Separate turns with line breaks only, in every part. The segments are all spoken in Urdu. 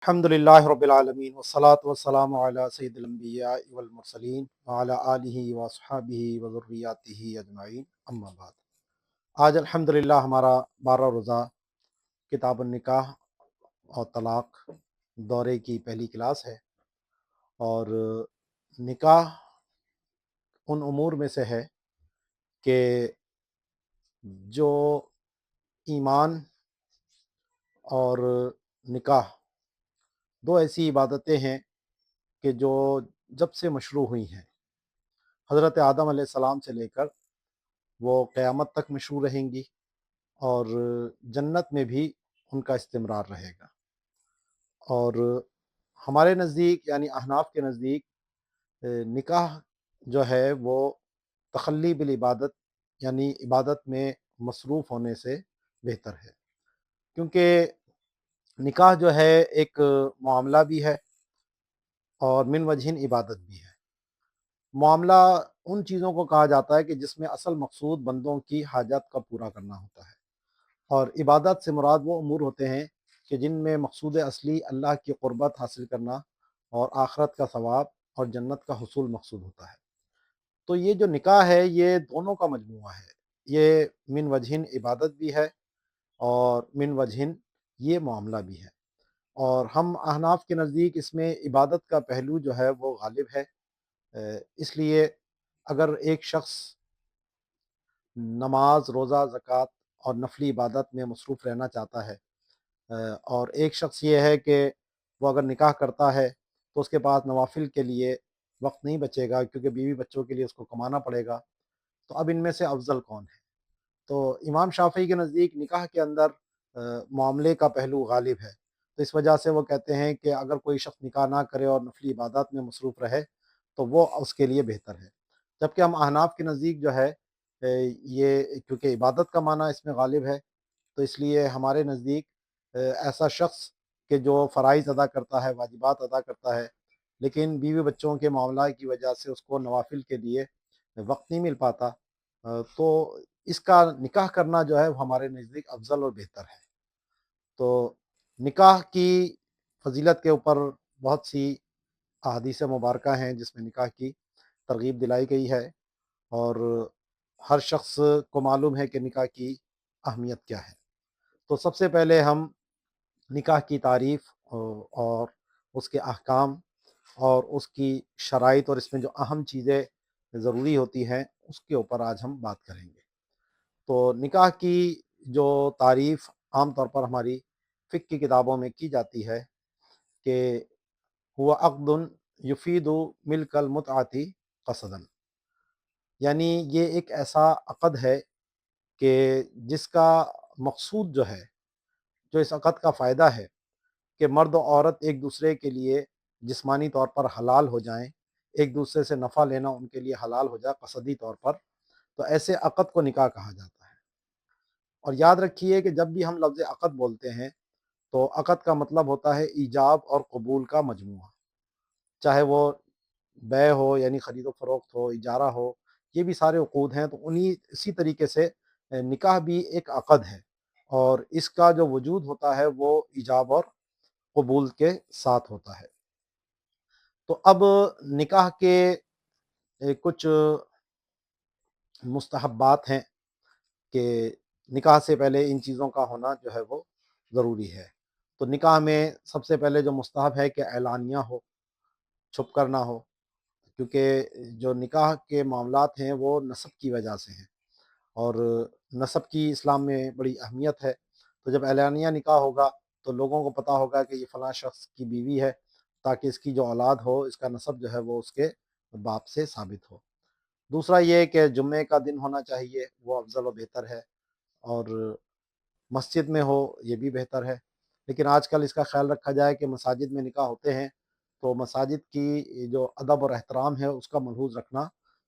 الحمدللہ رب العالمین والصلاة والسلام علی سید الانبیاء والمرسلین وعلی آلہ واصحابہ وذریاتہ اجمعین اما بعد۔ آج الحمدللہ ہمارا 12 روزہ کتاب النکاح اور طلاق دورے کی پہلی کلاس ہے، اور نکاح ان امور میں سے ہے کہ جو ایمان اور نکاح دو ایسی عبادتیں ہیں کہ جو جب سے مشروع ہوئی ہیں، حضرت آدم علیہ السلام سے لے کر وہ قیامت تک مشروع رہیں گی، اور جنت میں بھی ان کا استمرار رہے گا۔ اور ہمارے نزدیک یعنی احناف کے نزدیک نکاح جو ہے وہ تخلی بالعبادت یعنی عبادت میں مصروف ہونے سے بہتر ہے، کیونکہ نکاح جو ہے ایک معاملہ بھی ہے اور من وجہن عبادت بھی ہے۔ معاملہ ان چیزوں کو کہا جاتا ہے کہ جس میں اصل مقصود بندوں کی حاجات کا پورا کرنا ہوتا ہے، اور عبادت سے مراد وہ امور ہوتے ہیں کہ جن میں مقصود اصلی اللہ کی قربت حاصل کرنا اور آخرت کا ثواب اور جنت کا حصول مقصود ہوتا ہے۔ تو یہ جو نکاح ہے یہ دونوں کا مجموعہ ہے، یہ من وجہن عبادت بھی ہے اور من وجہن یہ معاملہ بھی ہے، اور ہم احناف کے نزدیک اس میں عبادت کا پہلو جو ہے وہ غالب ہے۔ اس لیے اگر ایک شخص نماز، روزہ، زکوٰۃ اور نفلی عبادت میں مصروف رہنا چاہتا ہے، اور ایک شخص یہ ہے کہ وہ اگر نکاح کرتا ہے تو اس کے پاس نوافل کے لیے وقت نہیں بچے گا، کیونکہ بیوی بچوں کے لیے اس کو کمانا پڑے گا، تو اب ان میں سے افضل کون ہے؟ تو امام شافعی کے نزدیک نکاح کے اندر معاملے کا پہلو غالب ہے، تو اس وجہ سے وہ کہتے ہیں کہ اگر کوئی شخص نکاح نہ کرے اور نفلی عبادات میں مصروف رہے تو وہ اس کے لیے بہتر ہے۔ جبکہ ہم احناف کے نزدیک جو ہے یہ کیونکہ عبادت کا معنی اس میں غالب ہے، تو اس لیے ہمارے نزدیک ایسا شخص کہ جو فرائض ادا کرتا ہے، واجبات ادا کرتا ہے، لیکن بیوی بچوں کے معاملہ کی وجہ سے اس کو نوافل کے لیے وقت نہیں مل پاتا، تو اس کا نکاح کرنا جو ہے وہ ہمارے نزدیک افضل اور بہتر ہے۔ تو نکاح کی فضیلت کے اوپر بہت سی احادیث مبارکہ ہیں جس میں نکاح کی ترغیب دلائی گئی ہے، اور ہر شخص کو معلوم ہے کہ نکاح کی اہمیت کیا ہے۔ تو سب سے پہلے ہم نکاح کی تعریف اور اس کے احکام اور اس کی شرائط اور اس میں جو اہم چیزیں ضروری ہوتی ہیں اس کے اوپر آج ہم بات کریں گے۔ تو نکاح کی جو تعریف عام طور پر ہماری فقہ کی کتابوں میں کی جاتی ہے کہ ہوا عقد یفید ملک المتعۃ قصدا، یعنی یہ ایک ایسا عقد ہے کہ جس کا مقصود جو ہے، جو اس عقد کا فائدہ ہے کہ مرد و عورت ایک دوسرے کے لیے جسمانی طور پر حلال ہو جائیں، ایک دوسرے سے نفع لینا ان کے لیے حلال ہو جائے قصدی طور پر، تو ایسے عقد کو نکاح کہا جاتا ہے۔ اور یاد رکھیے کہ جب بھی ہم لفظ عقد بولتے ہیں تو عقد کا مطلب ہوتا ہے ایجاب اور قبول کا مجموعہ، چاہے وہ بیع ہو یعنی خرید و فروخت ہو، اجارہ ہو، یہ بھی سارے عقود ہیں۔ تو اسی طریقے سے نکاح بھی ایک عقد ہے، اور اس کا جو وجود ہوتا ہے وہ ایجاب اور قبول کے ساتھ ہوتا ہے۔ تو اب نکاح کے کچھ مستحبات ہیں کہ نکاح سے پہلے ان چیزوں کا ہونا جو ہے وہ ضروری ہے۔ تو نکاح میں سب سے پہلے جو مستحب ہے کہ اعلانیہ ہو، چھپ کر نہ ہو، کیونکہ جو نکاح کے معاملات ہیں وہ نسب کی وجہ سے ہیں، اور نسب کی اسلام میں بڑی اہمیت ہے۔ تو جب اعلانیہ نکاح ہوگا تو لوگوں کو پتہ ہوگا کہ یہ فلاں شخص کی بیوی ہے، تاکہ اس کی جو اولاد ہو اس کا نسب جو ہے وہ اس کے باپ سے ثابت ہو۔ دوسرا یہ کہ جمعے کا دن ہونا چاہیے، وہ افضل و بہتر ہے، اور مسجد میں ہو یہ بھی بہتر ہے۔ لیکن آج کل اس کا خیال رکھا جائے کہ مساجد میں نکاح ہوتے ہیں تو مساجد کی جو ادب اور احترام ہے اس کا ملحوظ رکھنا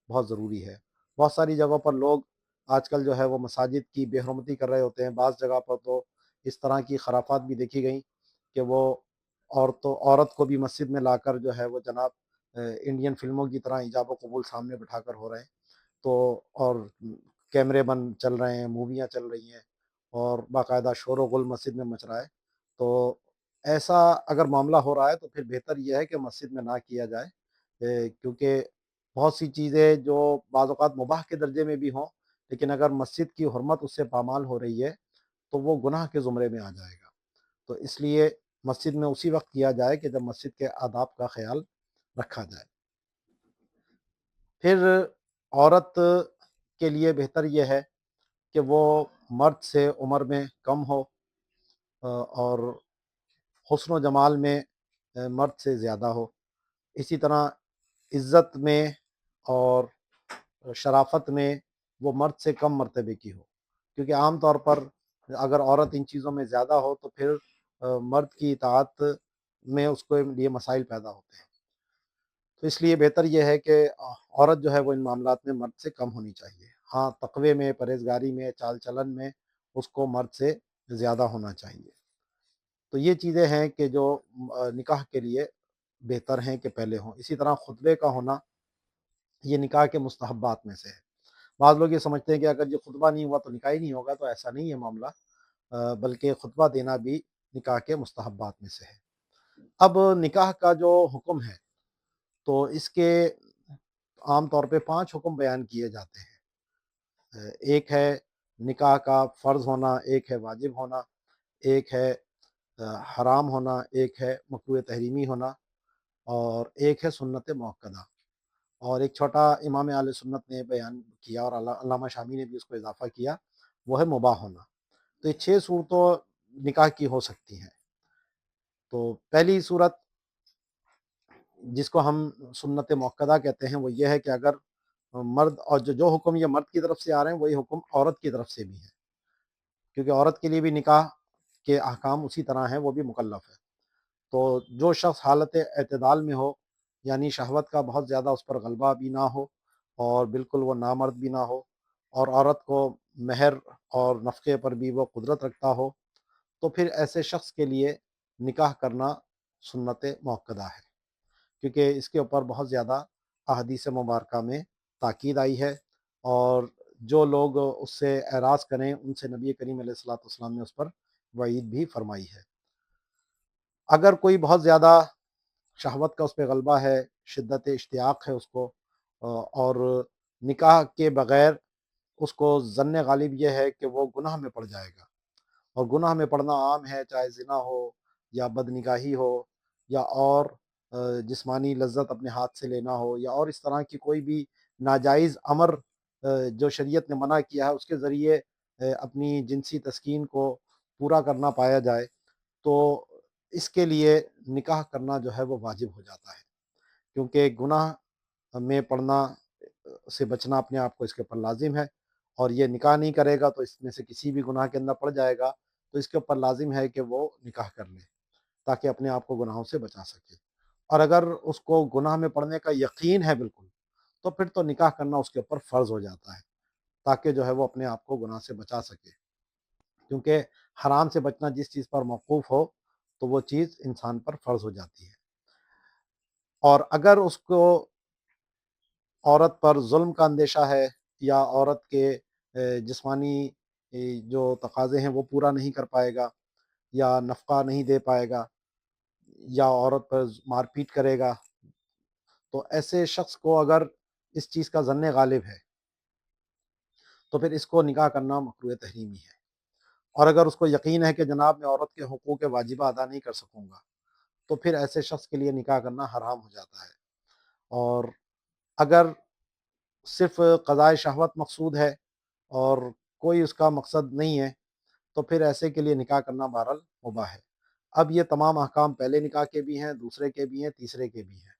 بہت ضروری ہے۔ بہت ساری جگہوں پر لوگ آج کل جو ہے وہ مساجد کی بے حرمتی کر رہے ہوتے ہیں، بعض جگہ پر تو اس طرح کی خرافات بھی دیکھی گئیں کہ وہ عورت کو بھی مسجد میں لا کر جو ہے وہ جناب انڈین فلموں کی طرح ایجاب و قبول سامنے بٹھا کر ہو رہے ہیں، تو اور کیمرے بند چل رہے ہیں، موویاں چل رہی ہیں، اور باقاعدہ شور و غل مسجد میں مچ رہا ہے۔ تو ایسا اگر معاملہ ہو رہا ہے تو پھر بہتر یہ ہے کہ مسجد میں نہ کیا جائے، کیونکہ بہت سی چیزیں جو بعض اوقات مباح کے درجے میں بھی ہوں، لیکن اگر مسجد کی حرمت اس سے پامال ہو رہی ہے تو وہ گناہ کے زمرے میں آ جائے گا۔ تو اس لیے مسجد میں اسی وقت کیا جائے کہ جب مسجد کے آداب کا خیال رکھا جائے۔ پھر عورت کے لیے بہتر یہ ہے کہ وہ مرد سے عمر میں کم ہو، اور حسن و جمال میں مرد سے زیادہ ہو، اسی طرح عزت میں اور شرافت میں وہ مرد سے کم مرتبے کی ہو، کیونکہ عام طور پر اگر عورت ان چیزوں میں زیادہ ہو تو پھر مرد کی اطاعت میں اس کے لیے مسائل پیدا ہوتے ہیں۔ تو اس لیے بہتر یہ ہے کہ عورت جو ہے وہ ان معاملات میں مرد سے کم ہونی چاہیے۔ ہاں، تقوی میں، پرہیزگاری میں، چال چلن میں اس کو مرد سے زیادہ ہونا چاہیے۔ تو یہ چیزیں ہیں کہ جو نکاح کے لیے بہتر ہیں کہ پہلے ہوں۔ اسی طرح خطبے کا ہونا یہ نکاح کے مستحبات میں سے ہے۔ بعض لوگ یہ سمجھتے ہیں کہ اگر یہ خطبہ نہیں ہوا تو نکاح ہی نہیں ہوگا، تو ایسا نہیں ہے معاملہ، بلکہ خطبہ دینا بھی نکاح کے مستحبات میں سے ہے۔ اب نکاح کا جو حکم ہے تو اس کے عام طور پہ 5 حکم بیان کیے جاتے ہیں۔ ایک ہے نکاح کا فرض ہونا، ایک ہے واجب ہونا، ایک ہے حرام ہونا، ایک ہے مکروہ تحریمی ہونا، اور ایک ہے سنت مؤکدہ، اور ایک چھوٹا امام اہل سنت نے بیان کیا اور علامہ شامی نے بھی اس کو اضافہ کیا، وہ ہے مباح ہونا۔ تو یہ 6 صورتوں نکاح کی ہو سکتی ہیں۔ تو پہلی صورت جس کو ہم سنت مؤکدہ کہتے ہیں وہ یہ ہے کہ اگر مرد، اور جو حکم یہ مرد کی طرف سے آ رہے ہیں وہی حکم عورت کی طرف سے بھی ہے، کیونکہ عورت کے لیے بھی نکاح کے احکام اسی طرح ہیں، وہ بھی مکلف ہے۔ تو جو شخص حالت اعتدال میں ہو، یعنی شہوت کا بہت زیادہ اس پر غلبہ بھی نہ ہو اور بالکل وہ نامرد بھی نہ ہو، اور عورت کو مہر اور نفقے پر بھی وہ قدرت رکھتا ہو، تو پھر ایسے شخص کے لیے نکاح کرنا سنت مؤکدہ ہے، کیونکہ اس کے اوپر بہت زیادہ احادیث مبارکہ میں تاکید آئی ہے، اور جو لوگ اس سے اعراض کریں ان سے نبی کریم علیہ الصلوۃ والسلام نے اس پر وعید بھی فرمائی ہے۔ اگر کوئی بہت زیادہ شہوت کا اس پہ غلبہ ہے، شدت اشتیاق ہے اس کو، اور نکاح کے بغیر اس کو ظن غالب یہ ہے کہ وہ گناہ میں پڑ جائے گا، اور گناہ میں پڑنا عام ہے، چاہے زنا ہو یا بد نگاہی ہو یا اور جسمانی لذت اپنے ہاتھ سے لینا ہو، یا اور اس طرح کی کوئی بھی ناجائز امر جو شریعت نے منع کیا ہے اس کے ذریعے اپنی جنسی تسکین کو پورا کرنا پایا جائے، تو اس کے لیے نکاح کرنا جو ہے وہ واجب ہو جاتا ہے، کیونکہ گناہ میں پڑنا سے بچنا اپنے آپ کو اس کے اوپر لازم ہے، اور یہ نکاح نہیں کرے گا تو اس میں سے کسی بھی گناہ کے اندر پڑ جائے گا، تو اس کے اوپر لازم ہے کہ وہ نکاح کر لے تاکہ اپنے آپ کو گناہوں سے بچا سکے۔ اور اگر اس کو گناہ میں پڑنے کا یقین ہے بالکل، تو پھر تو نکاح کرنا اس کے اوپر فرض ہو جاتا ہے، تاکہ جو ہے وہ اپنے آپ کو گناہ سے بچا سکے، کیونکہ حرام سے بچنا جس چیز پر موقوف ہو تو وہ چیز انسان پر فرض ہو جاتی ہے۔ اور اگر اس کو عورت پر ظلم کا اندیشہ ہے، یا عورت کے جسمانی جو تقاضے ہیں وہ پورا نہیں کر پائے گا، یا نفقہ نہیں دے پائے گا، یا عورت پر مار پیٹ کرے گا، تو ایسے شخص کو اگر اس چیز کا ظن غالب ہے تو پھر اس کو نکاح کرنا مکروہ تحریمی ہے۔ اور اگر اس کو یقین ہے کہ جناب میں عورت کے حقوق واجبہ ادا نہیں کر سکوں گا، تو پھر ایسے شخص کے لیے نکاح کرنا حرام ہو جاتا ہے۔ اور اگر صرف قضاء شہوت مقصود ہے اور کوئی اس کا مقصد نہیں ہے، تو پھر ایسے کے لیے نکاح کرنا بہرحال مباح ہے۔ اب یہ تمام احکام پہلے نکاح کے بھی ہیں، دوسرے کے بھی ہیں، تیسرے کے بھی ہیں،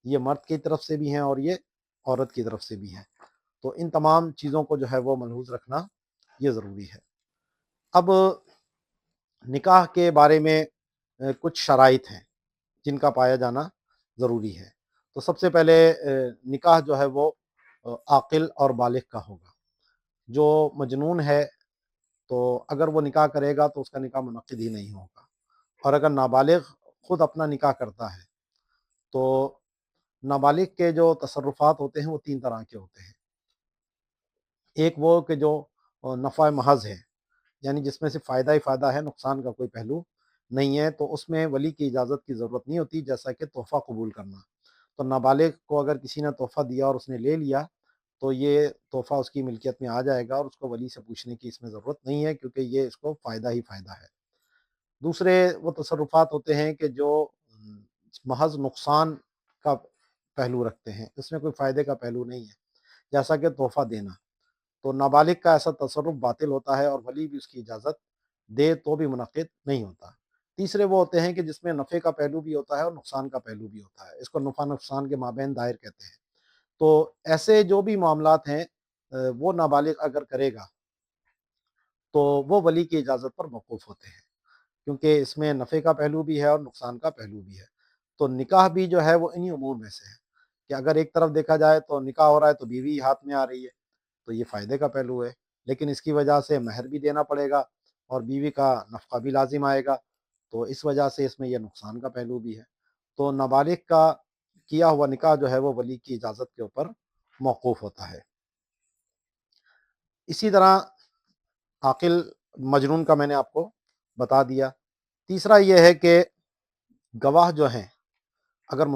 یہ مرد کی طرف سے بھی ہیں اور یہ عورت کی طرف سے بھی ہیں، تو ان تمام چیزوں کو جو ہے وہ ملحوظ رکھنا یہ ضروری ہے۔ اب نکاح کے بارے میں کچھ شرائط ہیں جن کا پایا جانا ضروری ہے۔ تو سب سے پہلے نکاح جو ہے وہ عاقل اور بالغ کا ہوگا۔ جو مجنون ہے تو اگر وہ نکاح کرے گا تو اس کا نکاح منعقد ہی نہیں ہوگا، اور اگر نابالغ خود اپنا نکاح کرتا ہے تو نابالغ کے جو تصرفات ہوتے ہیں وہ 3 طرح کے ہوتے ہیں۔ ایک وہ کہ جو نفع محض ہے، یعنی جس میں سے فائدہ ہی فائدہ ہے، نقصان کا کوئی پہلو نہیں ہے تو اس میں ولی کی اجازت کی ضرورت نہیں ہوتی، جیسا کہ تحفہ قبول کرنا۔ تو نابالغ کو اگر کسی نے تحفہ دیا اور اس نے لے لیا تو یہ تحفہ اس کی ملکیت میں آ جائے گا اور اس کو ولی سے پوچھنے کی اس میں ضرورت نہیں ہے، کیونکہ یہ اس کو فائدہ ہی فائدہ ہے۔ دوسرے وہ تصرفات ہوتے ہیں کہ جو محض نقصان کا پہلو رکھتے ہیں، اس میں کوئی فائدے کا پہلو نہیں ہے، جیسا کہ تحفہ دینا۔ تو نابالغ کا ایسا تصرف باطل ہوتا ہے اور ولی بھی اس کی اجازت دے تو بھی منعقد نہیں ہوتا۔ تیسرے وہ ہوتے ہیں کہ جس میں نفع کا پہلو بھی ہوتا ہے اور نقصان کا پہلو بھی ہوتا ہے، اس کو نفع نقصان کے مابین دائر کہتے ہیں۔ تو ایسے جو بھی معاملات ہیں وہ نابالغ اگر کرے گا تو وہ ولی کی اجازت پر موقوف ہوتے ہیں، کیونکہ اس میں نفع کا پہلو بھی ہے اور نقصان کا پہلو بھی ہے۔ تو نکاح بھی جو ہے وہ انہی امور میں سے ہے کہ اگر ایک طرف دیکھا جائے تو نکاح ہو رہا ہے تو بیوی ہاتھ میں آ رہی ہے، تو یہ فائدے کا پہلو ہے، لیکن اس کی وجہ سے مہر بھی دینا پڑے گا اور بیوی کا نفقہ بھی لازم آئے گا، تو اس وجہ سے اس میں یہ نقصان کا پہلو بھی ہے۔ تو نابالغ کا کیا ہوا نکاح جو ہے وہ ولی کی اجازت کے اوپر موقوف ہوتا ہے۔ اسی طرح عاقل مجنون کا میں نے آپ کو بتا دیا۔ تیسرا یہ ہے کہ گواہ جو ہیں، اگر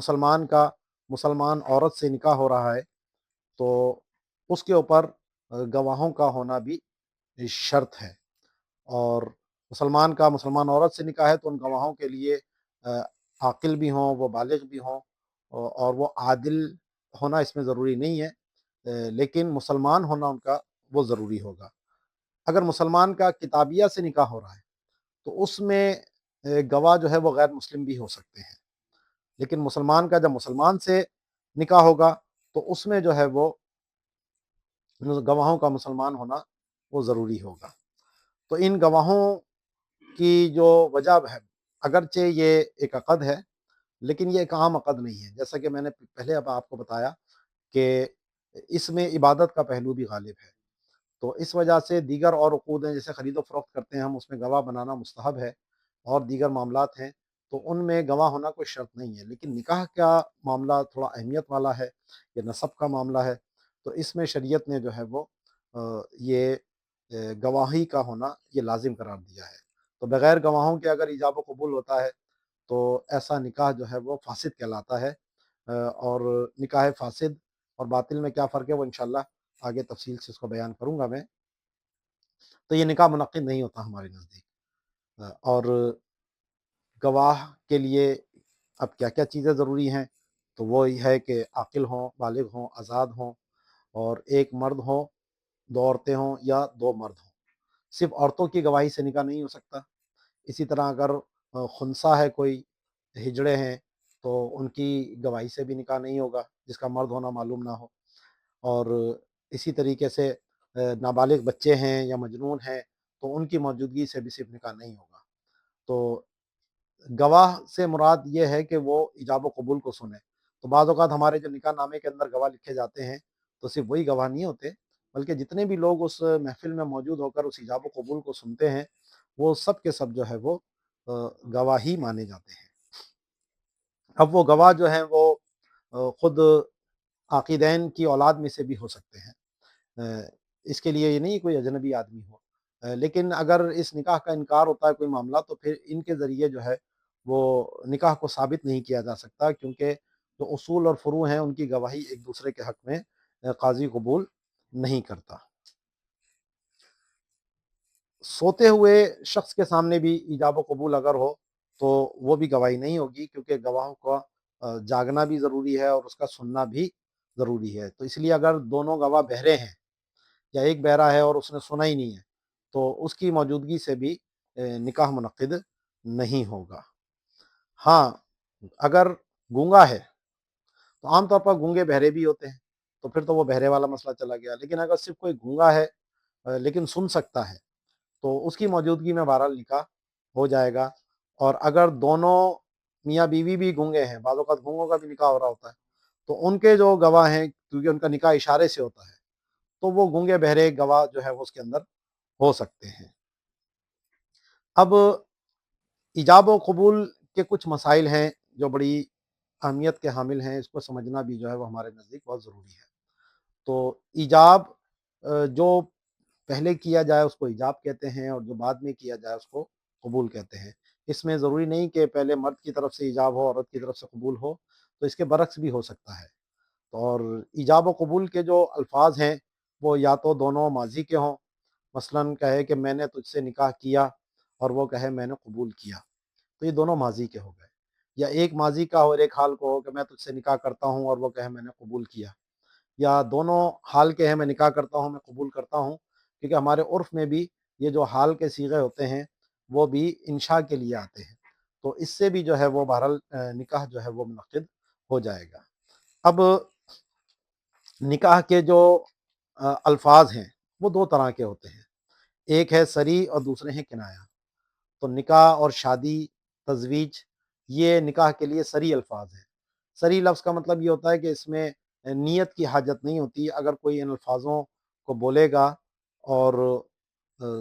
مسلمان عورت سے نکاح ہو رہا ہے تو اس کے اوپر گواہوں کا ہونا بھی شرط ہے، اور مسلمان عورت سے نکاح ہے تو ان گواہوں کے لیے عاقل بھی ہوں، وہ بالغ بھی ہوں، اور وہ عادل ہونا اس میں ضروری نہیں ہے، لیکن مسلمان ہونا ان کا وہ ضروری ہوگا۔ اگر مسلمان کا کتابیہ سے نکاح ہو رہا ہے تو اس میں گواہ جو ہے وہ غیر مسلم بھی ہو سکتے ہیں، لیکن مسلمان کا جب مسلمان سے نکاح ہوگا تو اس میں جو ہے وہ گواہوں کا مسلمان ہونا وہ ضروری ہوگا۔ تو ان گواہوں کی جو وجہ ہے، اگرچہ یہ ایک عقد ہے لیکن یہ ایک عام عقد نہیں ہے، جیسا کہ میں نے پہلے اب آپ کو بتایا کہ اس میں عبادت کا پہلو بھی غالب ہے، تو اس وجہ سے دیگر اور عقود ہیں جیسے خرید و فروخت کرتے ہیں ہم، اس میں گواہ بنانا مستحب ہے، اور دیگر معاملات ہیں تو ان میں گواہ ہونا کوئی شرط نہیں ہے، لیکن نکاح کا معاملہ تھوڑا اہمیت والا ہے، یہ نسب کا معاملہ ہے، تو اس میں شریعت نے جو ہے وہ یہ گواہی کا ہونا یہ لازم قرار دیا ہے۔ تو بغیر گواہوں کے اگر ایجاب و قبول ہوتا ہے تو ایسا نکاح جو ہے وہ فاسد کہلاتا ہے، اور نکاح فاسد اور باطل میں کیا فرق ہے وہ انشاءاللہ آگے تفصیل سے اس کو بیان کروں گا میں۔ تو یہ نکاح منعقد نہیں ہوتا ہمارے نزدیک، اور گواہ کے لیے اب کیا کیا چیزیں ضروری ہیں، تو وہ یہ ہے کہ عاقل ہوں، بالغ ہوں، آزاد ہوں، اور ایک مرد ہوں، دو عورتیں ہوں یا دو مرد ہوں۔ صرف عورتوں کی گواہی سے نکاح نہیں ہو سکتا۔ اسی طرح اگر خنثی ہے، کوئی ہجڑے ہیں، تو ان کی گواہی سے بھی نکاح نہیں ہوگا جس کا مرد ہونا معلوم نہ ہو، اور اسی طریقے سے نابالغ بچے ہیں یا مجنون ہیں تو ان کی موجودگی سے بھی صرف نکاح نہیں ہوگا۔ تو گواہ سے مراد یہ ہے کہ وہ ایجاب و قبول کو سنیں۔ تو بعض اوقات ہمارے جو نکاح نامے کے اندر گواہ لکھے جاتے ہیں تو صرف وہی گواہ نہیں ہوتے، بلکہ جتنے بھی لوگ اس محفل میں موجود ہو کر اس ایجاب و قبول کو سنتے ہیں وہ سب کے سب جو ہے وہ گواہی مانے جاتے ہیں۔ اب وہ گواہ جو ہیں وہ خود عاقدین کی اولاد میں سے بھی ہو سکتے ہیں، اس کے لیے یہ نہیں کوئی اجنبی آدمی ہو، لیکن اگر اس نکاح کا انکار ہوتا ہے کوئی معاملہ تو پھر ان کے ذریعے جو ہے وہ نکاح کو ثابت نہیں کیا جا سکتا، کیونکہ جو اصول اور فروع ہیں ان کی گواہی ایک دوسرے کے حق میں قاضی قبول نہیں کرتا۔ سوتے ہوئے شخص کے سامنے بھی ایجاب و قبول اگر ہو تو وہ بھی گواہی نہیں ہوگی، کیونکہ گواہوں کا جاگنا بھی ضروری ہے اور اس کا سننا بھی ضروری ہے۔ تو اس لیے اگر دونوں گواہ بہرے ہیں یا ایک بہرا ہے اور اس نے سنا ہی نہیں ہے تو اس کی موجودگی سے بھی نکاح منعقد نہیں ہوگا۔ ہاں، اگر گونگا ہے تو عام طور پر گونگے بہرے بھی ہوتے ہیں، تو پھر تو وہ بہرے والا مسئلہ چلا گیا، لیکن اگر صرف کوئی گونگا ہے لیکن سن سکتا ہے تو اس کی موجودگی میں بہرحال نکاح ہو جائے گا۔ اور اگر دونوں میاں بیوی بھی گونگے ہیں، بعض اوقات گونگوں کا بھی نکاح ہو رہا ہوتا ہے، تو ان کے جو گواہ ہیں کیونکہ ان کا نکاح اشارے سے ہوتا ہے تو وہ گونگے بہرے گواہ جو ہے وہ اس کے اندر ہو سکتے ہیں۔ اب ایجاب و قبول کے کچھ مسائل ہیں جو بڑی اہمیت کے حامل ہیں، اس کو سمجھنا بھی جو ہے وہ ہمارے نزدیک بہت ضروری ہے۔ تو ایجاب جو پہلے کیا جائے اس کو ایجاب کہتے ہیں، اور جو بعد میں کیا جائے اس کو قبول کہتے ہیں۔ اس میں ضروری نہیں کہ پہلے مرد کی طرف سے ایجاب ہو عورت کی طرف سے قبول ہو، تو اس کے برعکس بھی ہو سکتا ہے۔ اور ایجاب و قبول کے جو الفاظ ہیں وہ یا تو دونوں ماضی کے ہوں، مثلاً کہے کہ میں نے تجھ سے نکاح کیا، اور وہ کہے میں نے قبول کیا، تو یہ دونوں ماضی کے ہو گئے۔ یا ایک ماضی کا اور ایک حال کو ہو کہ میں تجھ سے نکاح کرتا ہوں اور وہ کہے میں نے قبول کیا، یا دونوں حال کے ہیں، میں نکاح کرتا ہوں میں قبول کرتا ہوں، کیونکہ ہمارے عرف میں بھی یہ جو حال کے صیغے ہوتے ہیں وہ بھی انشاء کے لیے آتے ہیں، تو اس سے بھی جو ہے وہ بہرحال نکاح جو ہے وہ منعقد ہو جائے گا۔ اب نکاح کے جو الفاظ ہیں وہ دو طرح کے ہوتے ہیں، ایک ہے صریح اور دوسرے ہیں کنایہ۔ تو نکاح اور شادی، تزویج، یہ نکاح کے لیے صریح الفاظ ہیں۔ صریح لفظ کا مطلب یہ ہوتا ہے کہ اس میں نیت کی حاجت نہیں ہوتی، اگر کوئی ان الفاظوں کو بولے گا اور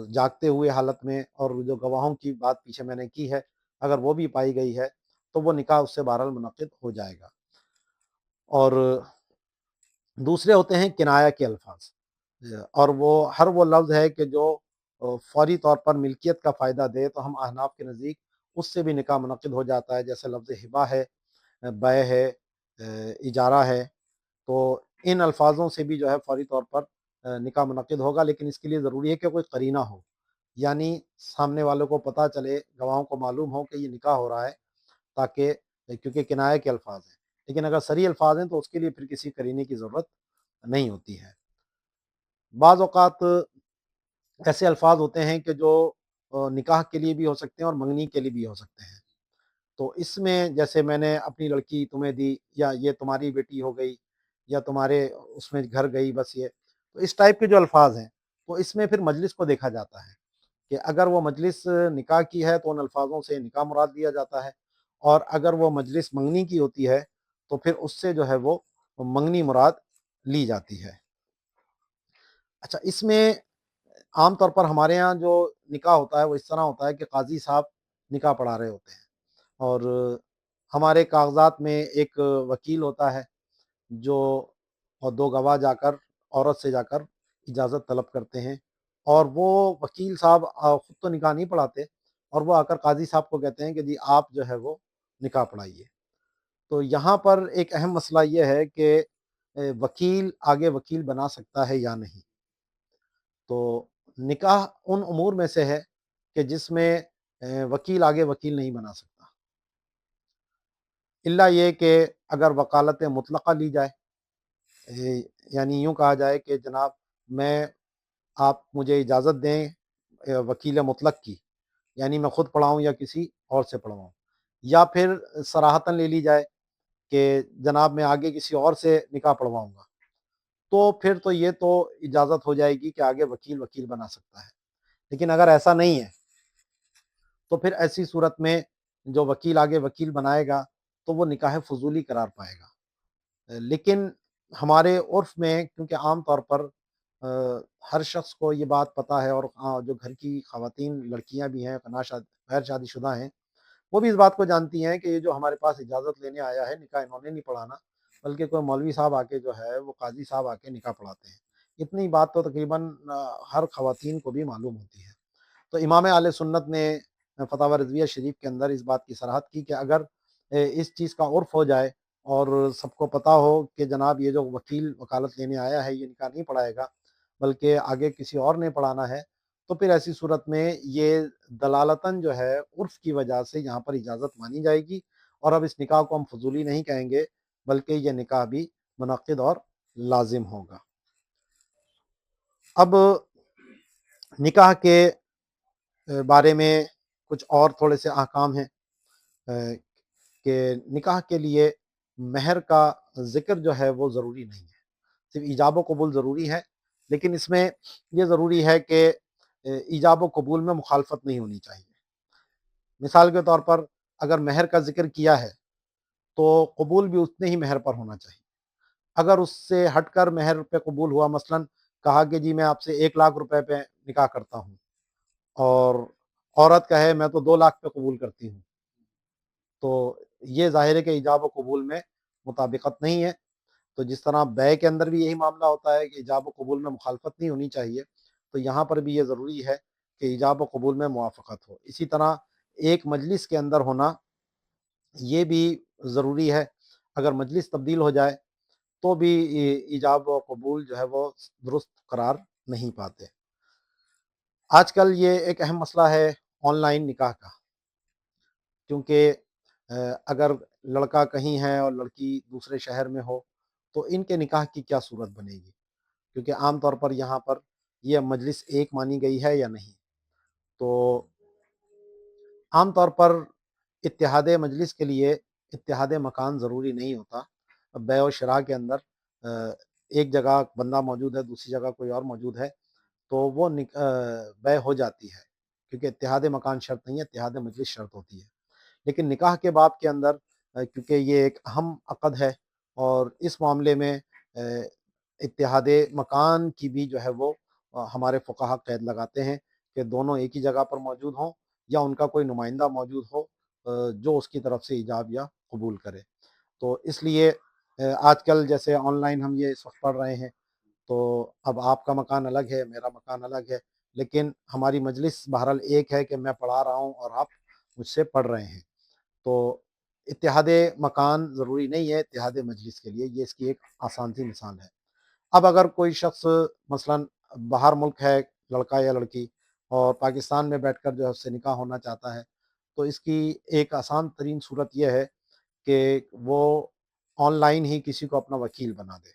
جاگتے ہوئے حالت میں، اور جو گواہوں کی بات پیچھے میں نے کی ہے اگر وہ بھی پائی گئی ہے تو وہ نکاح اس سے بہرحال منعقد ہو جائے گا۔ اور دوسرے ہوتے ہیں کنایہ کے الفاظ، اور وہ لفظ ہے کہ جو فوری طور پر ملکیت کا فائدہ دے، تو ہم احناف کے نزدیک اس سے بھی نکاح منعقد ہو جاتا ہے، جیسے لفظ ہبہ ہے، بیع ہے، اجارہ ہے، تو ان الفاظوں سے بھی جو ہے فوری طور پر نکاح منعقد ہوگا، لیکن اس کے لیے ضروری ہے کہ کوئی قرینہ ہو، یعنی سامنے والوں کو پتہ چلے، گواہوں کو معلوم ہو کہ یہ نکاح ہو رہا ہے، تاکہ کیونکہ کنایہ کے الفاظ ہیں، لیکن اگر صریح الفاظ ہیں تو اس کے لیے پھر کسی قرینے کی ضرورت نہیں ہوتی ہے۔ بعض اوقات ایسے الفاظ ہوتے ہیں کہ جو نکاح کے لیے بھی ہو سکتے ہیں اور منگنی کے لیے بھی ہو سکتے ہیں، تو اس میں جیسے میں نے اپنی لڑکی تمہیں دی، یا یہ تمہاری بیٹی ہو گئی، یا تمہارے اس میں گھر گئی، بس یہ تو اس ٹائپ کے جو الفاظ ہیں، تو اس میں پھر مجلس کو دیکھا جاتا ہے کہ اگر وہ مجلس نکاح کی ہے تو ان الفاظوں سے نکاح مراد لیا جاتا ہے، اور اگر وہ مجلس منگنی کی ہوتی ہے تو پھر اس سے جو ہے وہ منگنی مراد لی جاتی ہے۔ اچھا، اس میں عام طور پر ہمارے ہاں جو نکاح ہوتا ہے وہ اس طرح ہوتا ہے کہ قاضی صاحب نکاح پڑھا رہے ہوتے ہیں، اور ہمارے کاغذات میں ایک وکیل ہوتا ہے جو، اور دو گواہ جا کر عورت سے جا کر اجازت طلب کرتے ہیں، اور وہ وکیل صاحب خود تو نکاح نہیں پڑھاتے، اور وہ آ کر قاضی صاحب کو کہتے ہیں کہ جی آپ جو ہے وہ نکاح پڑھائیے۔ تو یہاں پر ایک اہم مسئلہ یہ ہے کہ وکیل آگے وکیل بنا سکتا ہے یا نہیں۔ تو نکاح ان امور میں سے ہے کہ جس میں وکیل آگے وکیل نہیں بنا سکتا، الا یہ کہ اگر وکالت مطلقہ لی جائے، یعنی یوں کہا جائے کہ جناب میں، آپ مجھے اجازت دیں وکیل مطلق کی، یعنی میں خود پڑھاؤں یا کسی اور سے پڑھواؤں، یا پھر صراحتاً لے لی جائے کہ جناب میں آگے کسی اور سے نکاح پڑھواؤں گا، تو پھر تو یہ تو اجازت ہو جائے گی کہ آگے وکیل وکیل بنا سکتا ہے۔ لیکن اگر ایسا نہیں ہے تو پھر ایسی صورت میں جو وکیل آگے وکیل بنائے گا تو وہ نکاح فضولی قرار پائے گا۔ لیکن ہمارے عرف میں کیونکہ عام طور پر ہر شخص کو یہ بات پتہ ہے، اور جو گھر کی خواتین لڑکیاں بھی ہیں غیر شادی شدہ ہیں، وہ بھی اس بات کو جانتی ہیں کہ یہ جو ہمارے پاس اجازت لینے آیا ہے، نکاح انہوں نے نہیں پڑھانا، بلکہ کوئی مولوی صاحب آ کے جو ہے وہ قاضی صاحب آ کے نکاح پڑھاتے ہیں۔ اتنی بات تو تقریباً ہر خواتین کو بھی معلوم ہوتی ہے۔ تو امام اہل سنت نے فتاوی رضویہ شریف کے اندر اس بات کی صراحت کی کہ اگر اس چیز کا عرف ہو جائے اور سب کو پتہ ہو کہ جناب یہ جو وکیل وکالت لینے آیا ہے یہ نکاح نہیں پڑھائے گا بلکہ آگے کسی اور نے پڑھانا ہے، تو پھر ایسی صورت میں یہ دلالتاً جو ہے عرف کی وجہ سے یہاں پر اجازت مانی جائے گی، اور اب اس نکاح کو ہم فضولی نہیں کہیں گے بلکہ یہ نکاح بھی منعقد اور لازم ہوگا۔ اب نکاح کے بارے میں کچھ اور تھوڑے سے احکام ہیں کہ نکاح کے لیے مہر کا ذکر جو ہے وہ ضروری نہیں ہے، صرف ایجاب و قبول ضروری ہے، لیکن اس میں یہ ضروری ہے کہ ایجاب و قبول میں مخالفت نہیں ہونی چاہیے۔ مثال کے طور پر اگر مہر کا ذکر کیا ہے تو قبول بھی اتنے ہی مہر پر ہونا چاہیے۔ اگر اس سے ہٹ کر مہر پہ قبول ہوا، مثلاً کہا کہ جی میں آپ سے 1,00,000 روپے پہ نکاح کرتا ہوں، اور عورت کہے میں تو 2,00,000 پہ قبول کرتی ہوں، تو یہ ظاہر ہے کہ ایجاب و قبول میں مطابقت نہیں ہے۔ تو جس طرح بیع کے اندر بھی یہی معاملہ ہوتا ہے کہ ایجاب و قبول میں مخالفت نہیں ہونی چاہیے، تو یہاں پر بھی یہ ضروری ہے کہ ایجاب و قبول میں موافقت ہو۔ اسی طرح ایک مجلس کے اندر ہونا یہ بھی ضروری ہے. اگر مجلس تبدیل ہو جائے تو بھی ایجاب و قبول جو ہے وہ درست قرار نہیں پاتے. آج کل یہ ایک اہم مسئلہ ہے آن لائن نکاح کا، کیونکہ اگر لڑکا کہیں ہے اور لڑکی دوسرے شہر میں ہو تو ان کے نکاح کی کیا صورت بنے گی، کیونکہ عام طور پر یہاں پر یہ مجلس ایک مانی گئی ہے یا نہیں. تو عام طور پر اتحاد مجلس کے لیے اتحاد مکان ضروری نہیں ہوتا. بیع و شراء کے اندر ایک جگہ بندہ موجود ہے، دوسری جگہ کوئی اور موجود ہے، تو وہ بیع ہو جاتی ہے، کیونکہ اتحاد مکان شرط نہیں ہے، اتحاد مجلس شرط ہوتی ہے. لیکن نکاح کے باب کے اندر کیونکہ یہ ایک اہم عقد ہے اور اس معاملے میں اتحاد مکان کی بھی جو ہے وہ ہمارے فقہا قید لگاتے ہیں کہ دونوں ایک ہی جگہ پر موجود ہوں یا ان کا کوئی نمائندہ موجود ہو جو اس کی طرف سے ایجاب یا قبول کرے. تو اس لیے آج کل جیسے آن لائن ہم یہ اس وقت پڑھ رہے ہیں، تو اب آپ کا مکان الگ ہے، میرا مکان الگ ہے، لیکن ہماری مجلس بہرحال ایک ہے کہ میں پڑھا رہا ہوں اور آپ مجھ سے پڑھ رہے ہیں. تو اتحاد مکان ضروری نہیں ہے اتحاد مجلس کے لیے، یہ اس کی ایک آسان سی مثال ہے. اب اگر کوئی شخص مثلا باہر ملک ہے لڑکا یا لڑکی اور پاکستان میں بیٹھ کر جو ہے اس سے نکاح ہونا چاہتا ہے، تو اس کی ایک آسان ترین صورت یہ ہے کہ وہ آن لائن ہی کسی کو اپنا وکیل بنا دے.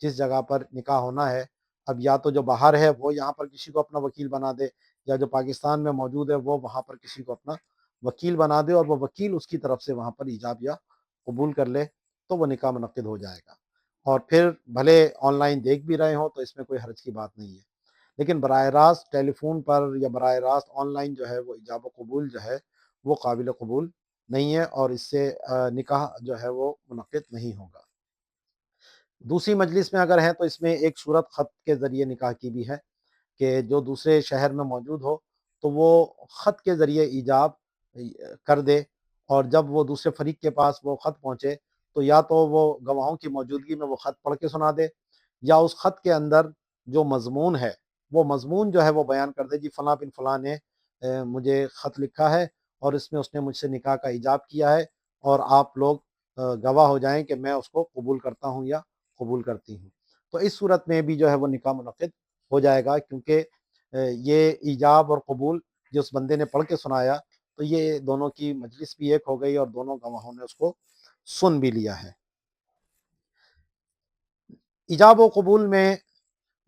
جس جگہ پر نکاح ہونا ہے، اب یا تو جو باہر ہے وہ یہاں پر کسی کو اپنا وکیل بنا دے، یا جو پاکستان میں موجود ہے وہ وہاں پر کسی کو اپنا وکیل بنا دے اور وہ وکیل اس کی طرف سے وہاں پر ایجاب یا قبول کر لے، تو وہ نکاح منعقد ہو جائے گا. اور پھر بھلے آن لائن دیکھ بھی رہے ہوں تو اس میں کوئی حرج کی بات نہیں ہے. لیکن براہ راست ٹیلی فون پر یا براہ راست آن لائن جو ہے وہ ایجاب و قبول جو ہے وہ قابل قبول نہیں ہے اور اس سے نکاح جو ہے وہ منعقد نہیں ہوگا. دوسری مجلس میں اگر ہے تو اس میں ایک صورت خط کے ذریعے نکاح کی بھی ہے کہ جو دوسرے شہر میں موجود ہو تو وہ خط کے ذریعے ایجاب کر دے، اور جب وہ دوسرے فریق کے پاس وہ خط پہنچے تو یا تو وہ گواہوں کی موجودگی میں وہ خط پڑھ کے سنا دے، یا اس خط کے اندر جو مضمون ہے وہ مضمون جو ہے وہ بیان کر دے، جی فلاں بن فلاں نے مجھے خط لکھا ہے اور اس میں اس نے مجھ سے نکاح کا ایجاب کیا ہے، اور آپ لوگ گواہ ہو جائیں کہ میں اس کو قبول کرتا ہوں یا قبول کرتی ہوں. تو اس صورت میں بھی جو ہے وہ نکاح منعقد ہو جائے گا، کیونکہ یہ ایجاب اور قبول جو اس بندے نے پڑھ کے سنایا تو یہ دونوں کی مجلس بھی ایک ہو گئی اور دونوں گواہوں نے اس کو سن بھی لیا ہے. ایجاب و قبول میں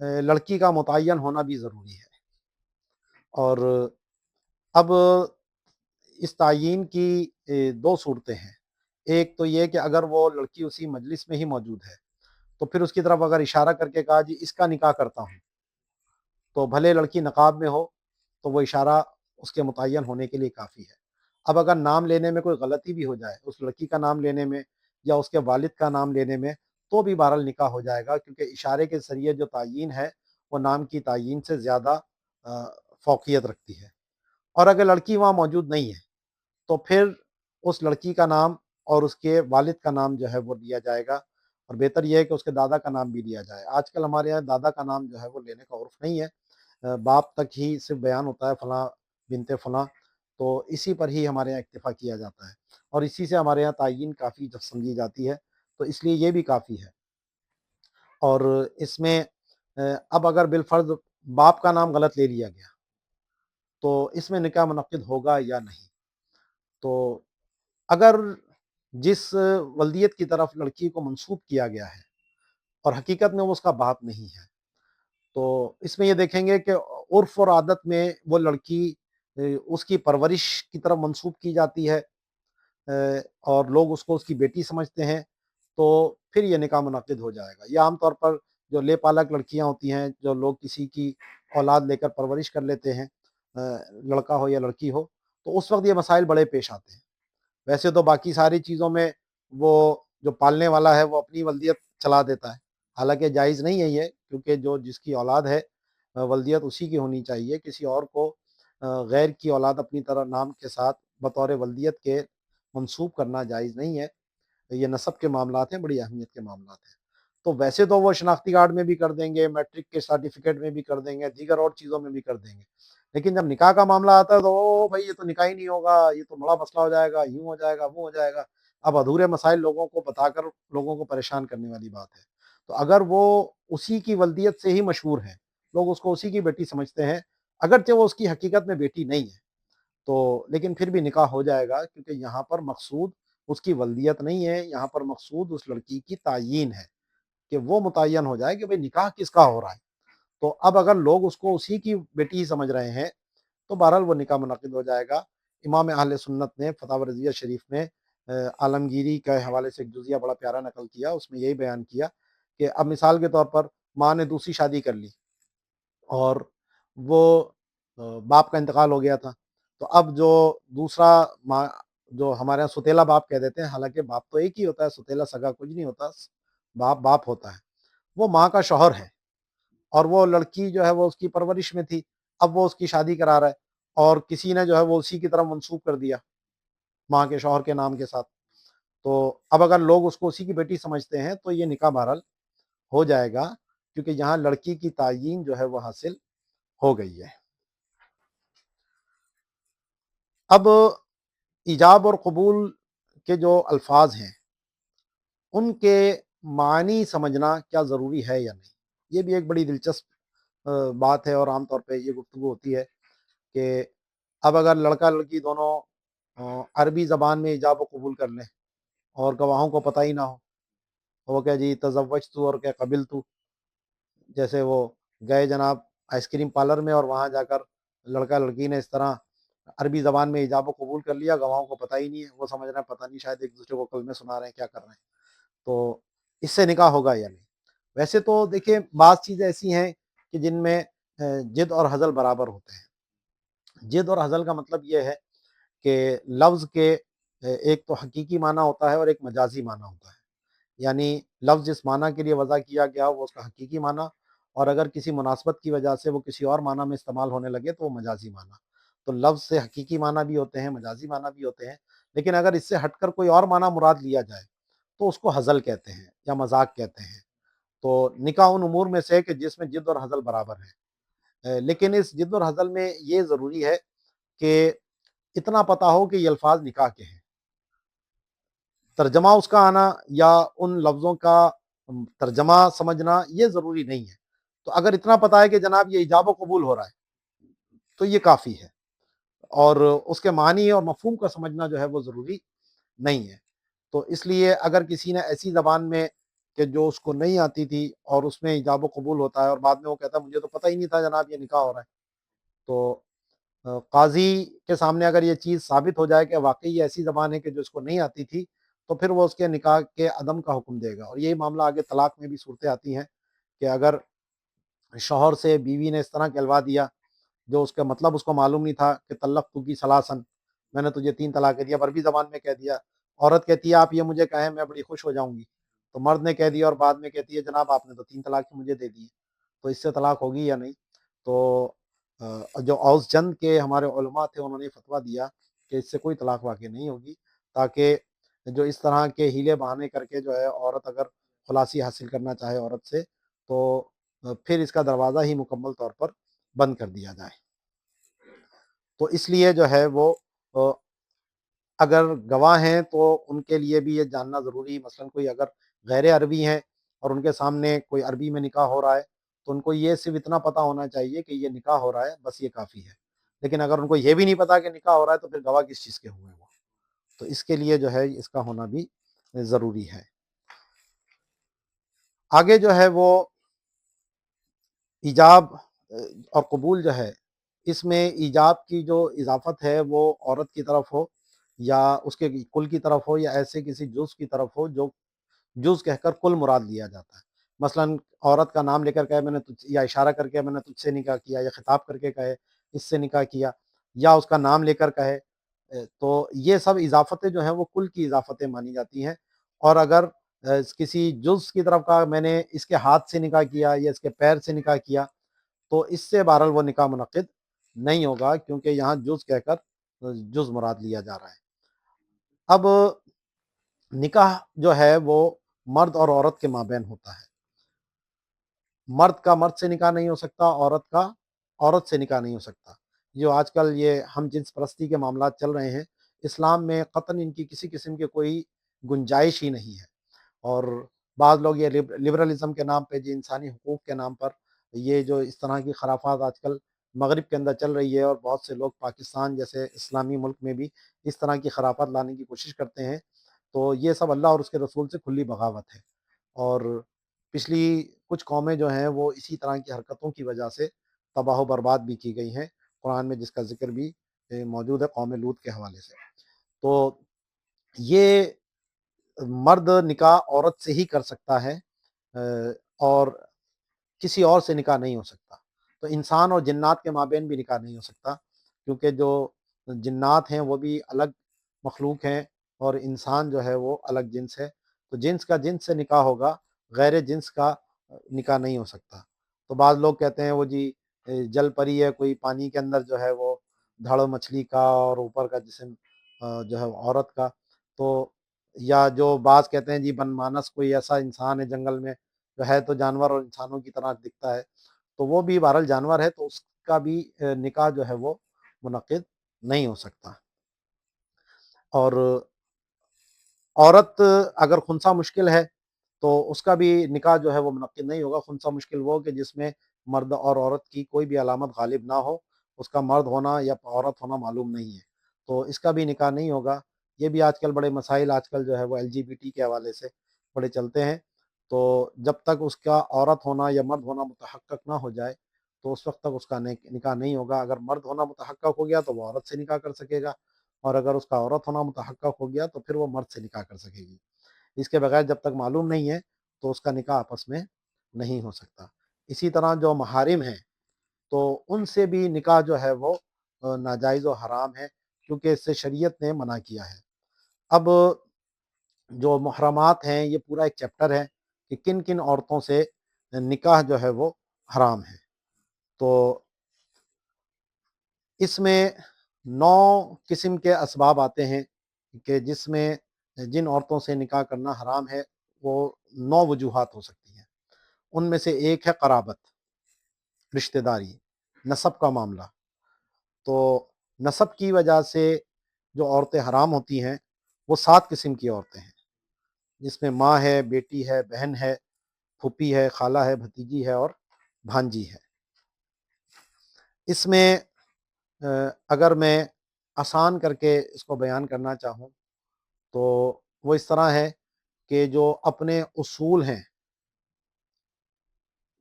لڑکی کا متعین ہونا بھی ضروری ہے، اور اب اس تعین کی دو صورتیں ہیں. ایک تو یہ کہ اگر وہ لڑکی اسی مجلس میں ہی موجود ہے تو پھر اس کی طرف اگر اشارہ کر کے کہا جی اس کا نکاح کرتا ہوں، تو بھلے لڑکی نقاب میں ہو تو وہ اشارہ اس کے متعین ہونے کے لیے کافی ہے. اب اگر نام لینے میں کوئی غلطی بھی ہو جائے، اس لڑکی کا نام لینے میں یا اس کے والد کا نام لینے میں، تو بھی بہرحال نکاح ہو جائے گا، کیونکہ اشارے کے ذریعے جو تعین ہے وہ نام کی تعین سے زیادہ فوقیت رکھتی ہے. اور اگر لڑکی وہاں موجود نہیں ہے تو پھر اس لڑکی کا نام اور اس کے والد کا نام جو ہے وہ لیا جائے گا، اور بہتر یہ ہے کہ اس کے دادا کا نام بھی لیا جائے. آج کل ہمارے یہاں دادا کا نام جو ہے وہ لینے کا عرف نہیں ہے، باپ تک ہی صرف بیان ہوتا ہے فلاں بنت فلاں، تو اسی پر ہی ہمارے یہاں اکتفا کیا جاتا ہے اور اسی سے ہمارے یہاں تعین کافی جب سمجھی جاتی ہے، تو اس لیے یہ بھی کافی ہے. اور اس میں اب اگر بالفرض باپ کا نام غلط لے لیا گیا تو اس میں نکاح منعقد ہوگا یا نہیں. تو اگر جس ولدیت کی طرف لڑکی کو منسوب کیا گیا ہے اور حقیقت میں وہ اس کا باپ نہیں ہے، تو اس میں یہ دیکھیں گے کہ عرف اور عادت میں وہ لڑکی اس کی پرورش کی طرف منسوب کی جاتی ہے اور لوگ اس کو اس کی بیٹی سمجھتے ہیں، تو پھر یہ نکاح منعقد ہو جائے گا. یہ عام طور پر جو لے پالک لڑکیاں ہوتی ہیں، جو لوگ کسی کی اولاد لے کر پرورش کر لیتے ہیں، لڑکا ہو یا لڑکی ہو، تو اس وقت یہ مسائل بڑے پیش آتے ہیں. ویسے تو باقی ساری چیزوں میں وہ جو پالنے والا ہے وہ اپنی ولدیت چلا دیتا ہے، حالانکہ جائز نہیں ہے یہ، کیونکہ جو جس کی اولاد ہے ولدیت اسی کی ہونی چاہیے. کسی اور کو غیر کی اولاد اپنی طرح نام کے ساتھ بطور ولدیت کے منسوب کرنا جائز نہیں ہے. یہ نسب کے معاملات ہیں، بڑی اہمیت کے معاملات ہیں. تو ویسے تو وہ شناختی کارڈ میں بھی کر دیں گے، میٹرک کے سرٹیفکیٹ میں بھی کر دیں گے، دیگر اور چیزوں میں بھی کر دیں گے، لیکن جب نکاح کا معاملہ آتا ہے تو بھائی یہ تو نکاح ہی نہیں ہوگا، یہ تو بڑا مسئلہ ہو جائے گا، یوں ہو جائے گا، وہ ہو جائے گا۔ اب ادھورے مسائل لوگوں کو بتا کر لوگوں کو پریشان کرنے والی بات ہے۔ تو اگر وہ اسی کی ولدیت سے ہی مشہور ہے، لوگ اس کو اسی کی بیٹی سمجھتے ہیں، اگرچہ وہ اس کی حقیقت میں بیٹی نہیں ہے، تو لیکن پھر بھی نکاح ہو جائے گا، کیونکہ یہاں پر مقصود اس کی ولدیت نہیں ہے، یہاں پر مقصود اس لڑکی کی تعیین ہے کہ وہ متعین ہو جائے کہ بھئی نکاح کس کا ہو رہا ہے۔ تو اب اگر لوگ اس کو اسی کی بیٹی ہی سمجھ رہے ہیں تو بہرحال وہ نکاح منعقد ہو جائے گا۔ امام اہل سنت نے فتاوی رضیہ شریف میں عالمگیری کے حوالے سے ایک جزیہ بڑا پیارا نقل کیا، اس میں یہی بیان کیا کہ اب مثال کے طور پر ماں نے دوسری شادی کر لی اور وہ باپ کا انتقال ہو گیا تھا، تو اب جو دوسرا ماں، جو ہمارے یہاں ستیلا باپ کہہ دیتے ہیں، حالانکہ باپ تو ایک ہی ہوتا ہے، ستیلا سگا کچھ نہیں ہوتا، باپ باپ ہوتا ہے، وہ ماں کا شوہر ہے اور وہ لڑکی جو ہے وہ اس کی پرورش میں تھی، اب وہ اس کی شادی کرا رہا ہے اور کسی نے جو ہے وہ اسی کی طرف منسوب کر دیا ماں کے شوہر کے نام کے ساتھ، تو اب اگر لوگ اس کو اسی کی بیٹی سمجھتے ہیں تو یہ نکاح بہرحال ہو جائے گا، کیونکہ یہاں لڑکی کی تعیین جو ہے وہ حاصل ہو گئی ہے۔ اب ایجاب اور قبول کے جو الفاظ ہیں ان کے معنی سمجھنا کیا ضروری ہے یا نہیں، یہ بھی ایک بڑی دلچسپ بات ہے، اور عام طور پہ یہ گفتگو ہوتی ہے کہ اب اگر لڑکا لڑکی دونوں عربی زبان میں ایجاب و قبول کر لیں اور گواہوں کو پتہ ہی نہ ہو، وہ کہ جی تزوجت اور کہ قبلت، جیسے وہ گئے جناب آئس کریم پارلر میں اور وہاں جا کر لڑکا لڑکی نے اس طرح عربی زبان میں ایجاب و قبول کر لیا، گواہوں کو پتہ ہی نہیں ہے، وہ سمجھ رہے ہیں پتہ نہیں شاید ایک دوسرے کو کلمے سنا رہے ہیں، کیا کر رہے ہیں، تو اس سے نکاح ہوگا یا نہیں؟ ویسے تو دیکھیں بعض چیزیں ایسی ہیں کہ جن میں جد اور ہزل برابر ہوتے ہیں۔ جد اور ہزل کا مطلب یہ ہے کہ لفظ کے ایک تو حقیقی معنی ہوتا ہے اور ایک مجازی معنی ہوتا ہے، یعنی لفظ جس معنی کے لیے وضع کیا گیا وہ اس کا حقیقی معنی، اور اگر کسی مناسبت کی وجہ سے وہ کسی اور معنی میں استعمال ہونے لگے تو وہ مجازی معنی۔ تو لفظ سے حقیقی معنی بھی ہوتے ہیں، مجازی معنی بھی ہوتے ہیں، لیکن اگر اس سے ہٹ کر کوئی اور معنی مراد لیا جائے تو اس کو ہزل کہتے ہیں یا مذاق کہتے ہیں۔ تو نکاح ان امور میں سے کہ جس میں جد اور ہزل برابر ہے، لیکن اس جد اور ہزل میں یہ ضروری ہے کہ اتنا پتہ ہو کہ یہ الفاظ نکاح کے ہیں، ترجمہ اس کا آنا یا ان لفظوں کا ترجمہ سمجھنا یہ ضروری نہیں ہے۔ تو اگر اتنا پتہ ہے کہ جناب یہ ایجاب و قبول ہو رہا ہے تو یہ کافی ہے، اور اس کے معنی اور مفہوم کا سمجھنا جو ہے وہ ضروری نہیں ہے۔ تو اس لیے اگر کسی نے ایسی زبان میں کہ جو اس کو نہیں آتی تھی اور اس میں ایجاب و قبول ہوتا ہے اور بعد میں وہ کہتا ہے مجھے تو پتہ ہی نہیں تھا جناب یہ نکاح ہو رہا ہے، تو قاضی کے سامنے اگر یہ چیز ثابت ہو جائے کہ واقعی یہ ایسی زبان ہے کہ جو اس کو نہیں آتی تھی، تو پھر وہ اس کے نکاح کے عدم کا حکم دے گا، اور یہی معاملہ آگے طلاق میں بھی صورتیں آتی ہیں کہ اگر شوہر سے بیوی نے اس طرح کہلوا دیا جو اس کا مطلب اس کو معلوم نہیں تھا کہ طلقتک کی ثلاثاً، میں نے تجھے 3 طلاقیں دی، اب عربی زبان میں کہہ دیا، عورت کہتی ہے آپ یہ مجھے کہیں میں بڑی خوش ہو جاؤں گی، تو مرد نے کہہ دیا اور بعد میں کہتی ہے جناب آپ نے تو 3 طلاقیں مجھے دے دی، تو اس سے طلاق ہوگی یا نہیں؟ تو جو اوس جند کے ہمارے علماء تھے انہوں نے فتویٰ دیا کہ اس سے کوئی طلاق واقع نہیں ہوگی، تاکہ جو اس طرح کے ہیلے بہانے کر کے جو ہے عورت اگر خلاصی حاصل کرنا چاہے عورت سے تو پھر اس کا دروازہ ہی مکمل طور پر بند کر دیا جائے۔ تو اس لیے جو ہے وہ اگر گواہ ہیں تو ان کے لیے بھی یہ جاننا ضروری، مثلا کوئی اگر غیر عربی ہیں اور ان کے سامنے کوئی عربی میں نکاح ہو رہا ہے تو ان کو یہ صرف اتنا پتہ ہونا چاہیے کہ یہ نکاح ہو رہا ہے، بس یہ کافی ہے، لیکن اگر ان کو یہ بھی نہیں پتا کہ نکاح ہو رہا ہے تو پھر گواہ کس چیز کے ہوئے وہ، تو اس کے لیے جو ہے اس کا ہونا بھی ضروری ہے۔ آگے جو ہے وہ ایجاب اور قبول جو ہے، اس میں ایجاب کی جو اضافت ہے وہ عورت کی طرف ہو یا اس کے کل کی طرف ہو یا ایسے کسی جز کی طرف ہو جو جز کہہ کر کل مراد لیا جاتا ہے، مثلا عورت کا نام لے کر کہے میں نے یا اشارہ کر کے میں نے تجھ سے نکاح کیا، یا خطاب کر کے کہے اس سے نکاح کیا، یا اس کا نام لے کر کہے، تو یہ سب اضافتیں جو ہیں وہ کل کی اضافتیں مانی جاتی ہیں، اور اگر کسی جز کی طرف کہا میں نے اس کے ہاتھ سے نکاح کیا یا اس کے پیر سے نکاح کیا تو اس سے بہرحال وہ نکاح منعقد نہیں ہوگا، کیونکہ یہاں جز کہہ کر جز مراد لیا جا رہا ہے۔ اب نکاح جو ہے وہ مرد اور عورت کے مابین ہوتا ہے، مرد کا مرد سے نکاح نہیں ہو سکتا، عورت کا عورت سے نکاح نہیں ہو سکتا۔ جو آج کل یہ ہم جنس پرستی کے معاملات چل رہے ہیں، اسلام میں قطعاً ان کی کسی قسم کی کوئی گنجائش ہی نہیں ہے۔ اور بعض لوگ یہ لبرلزم کے نام پہ، جو انسانی حقوق کے نام پر، یہ جو اس طرح کی خرافات آج کل مغرب کے اندر چل رہی ہے، اور بہت سے لوگ پاکستان جیسے اسلامی ملک میں بھی اس طرح کی خرافات لانے کی کوشش کرتے ہیں، تو یہ سب اللہ اور اس کے رسول سے کھلی بغاوت ہے۔ اور پچھلی کچھ قومیں جو ہیں وہ اسی طرح کی حرکتوں کی وجہ سے تباہ و برباد بھی کی گئی ہیں، قرآن میں جس کا ذکر بھی موجود ہے قوم لوط کے حوالے سے۔ تو یہ مرد نکاح عورت سے ہی کر سکتا ہے، اور کسی اور سے نکاح نہیں ہو سکتا۔ تو انسان اور جنات کے مابین بھی نکاح نہیں ہو سکتا، کیونکہ جو جنات ہیں وہ بھی الگ مخلوق ہیں، اور انسان جو ہے وہ الگ جنس ہے۔ تو جنس کا جنس سے نکاح ہوگا، غیر جنس کا نکاح نہیں ہو سکتا۔ تو بعض لوگ کہتے ہیں وہ جی جل پری ہے کوئی، پانی کے اندر جو ہے وہ دھڑ مچھلی کا اور اوپر کا جسم جو ہے عورت کا۔ تو یا جو بعض کہتے ہیں جی بن مانس کوئی ایسا انسان ہے جنگل میں جو ہے تو جانور اور انسانوں کی طرح دکھتا ہے، تو وہ بھی بہرحال جانور ہے، تو اس کا بھی نکاح جو ہے وہ منعقد نہیں ہو سکتا۔ اور عورت اگر خنثی مشکل ہے تو اس کا بھی نکاح جو ہے وہ منعقد نہیں ہوگا۔ خنثی مشکل وہ کہ جس میں مرد اور عورت کی کوئی بھی علامت غالب نہ ہو، اس کا مرد ہونا یا عورت ہونا معلوم نہیں ہے، تو اس کا بھی نکاح نہیں ہوگا۔ یہ بھی آج کل بڑے مسائل آج کل جو ہے وہ LGBT کے حوالے سے بڑے چلتے ہیں۔ تو جب تک اس کا عورت ہونا یا مرد ہونا متحقق نہ ہو جائے تو اس وقت تک اس کا نکاح نہیں ہوگا۔ اگر مرد ہونا متحقق ہو گیا تو وہ عورت سے نکاح کر سکے گا، اور اگر اس کا عورت ہونا متحقق ہو گیا تو پھر وہ مرد سے نکاح کر سکے گی۔ اس کے بغیر جب تک معلوم نہیں ہے تو اس کا نکاح آپس میں نہیں ہو سکتا۔ اسی طرح جو محارم ہیں تو ان سے بھی نکاح جو ہے وہ ناجائز و حرام ہے، کیونکہ اس سے شریعت نے منع کیا ہے۔ اب جو محرمات ہیں یہ پورا ایک چیپٹر ہے کہ کن کن عورتوں سے نکاح جو ہے وہ حرام ہے۔ تو اس میں 9 قسم کے اسباب آتے ہیں کہ جس میں جن عورتوں سے نکاح کرنا حرام ہے وہ 9 وجوہات ہو سکتی ہیں۔ ان میں سے ایک ہے قرابت، رشتہ داری، نسب کا معاملہ۔ تو نسب کی وجہ سے جو عورتیں حرام ہوتی ہیں وہ 7 قسم کی عورتیں ہیں، جس میں ماں ہے، بیٹی ہے، بہن ہے، پھوپھی ہے، خالہ ہے، بھتیجی ہے اور بھانجی ہے۔ اس میں اگر میں آسان کر کے اس کو بیان کرنا چاہوں تو وہ اس طرح ہے کہ جو اپنے اصول ہیں،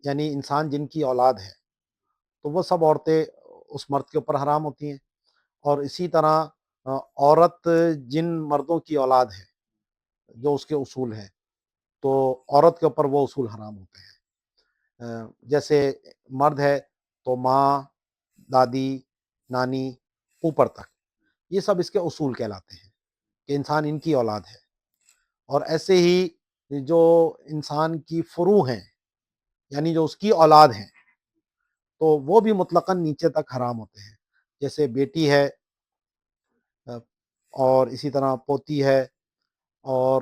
یعنی انسان جن کی اولاد ہے، تو وہ سب عورتیں اس مرد کے اوپر حرام ہوتی ہیں۔ اور اسی طرح عورت جن مردوں کی اولاد ہے جو اس کے اصول ہیں، تو عورت کے اوپر وہ اصول حرام ہوتے ہیں۔ جیسے مرد ہے تو ماں، دادی، نانی، اوپر تک، یہ سب اس کے اصول کہلاتے ہیں کہ انسان ان کی اولاد ہے۔ اور ایسے ہی جو انسان کی فروع ہیں، یعنی جو اس کی اولاد ہیں، تو وہ بھی مطلقاً نیچے تک حرام ہوتے ہیں۔ جیسے بیٹی ہے، اور اسی طرح پوتی ہے، اور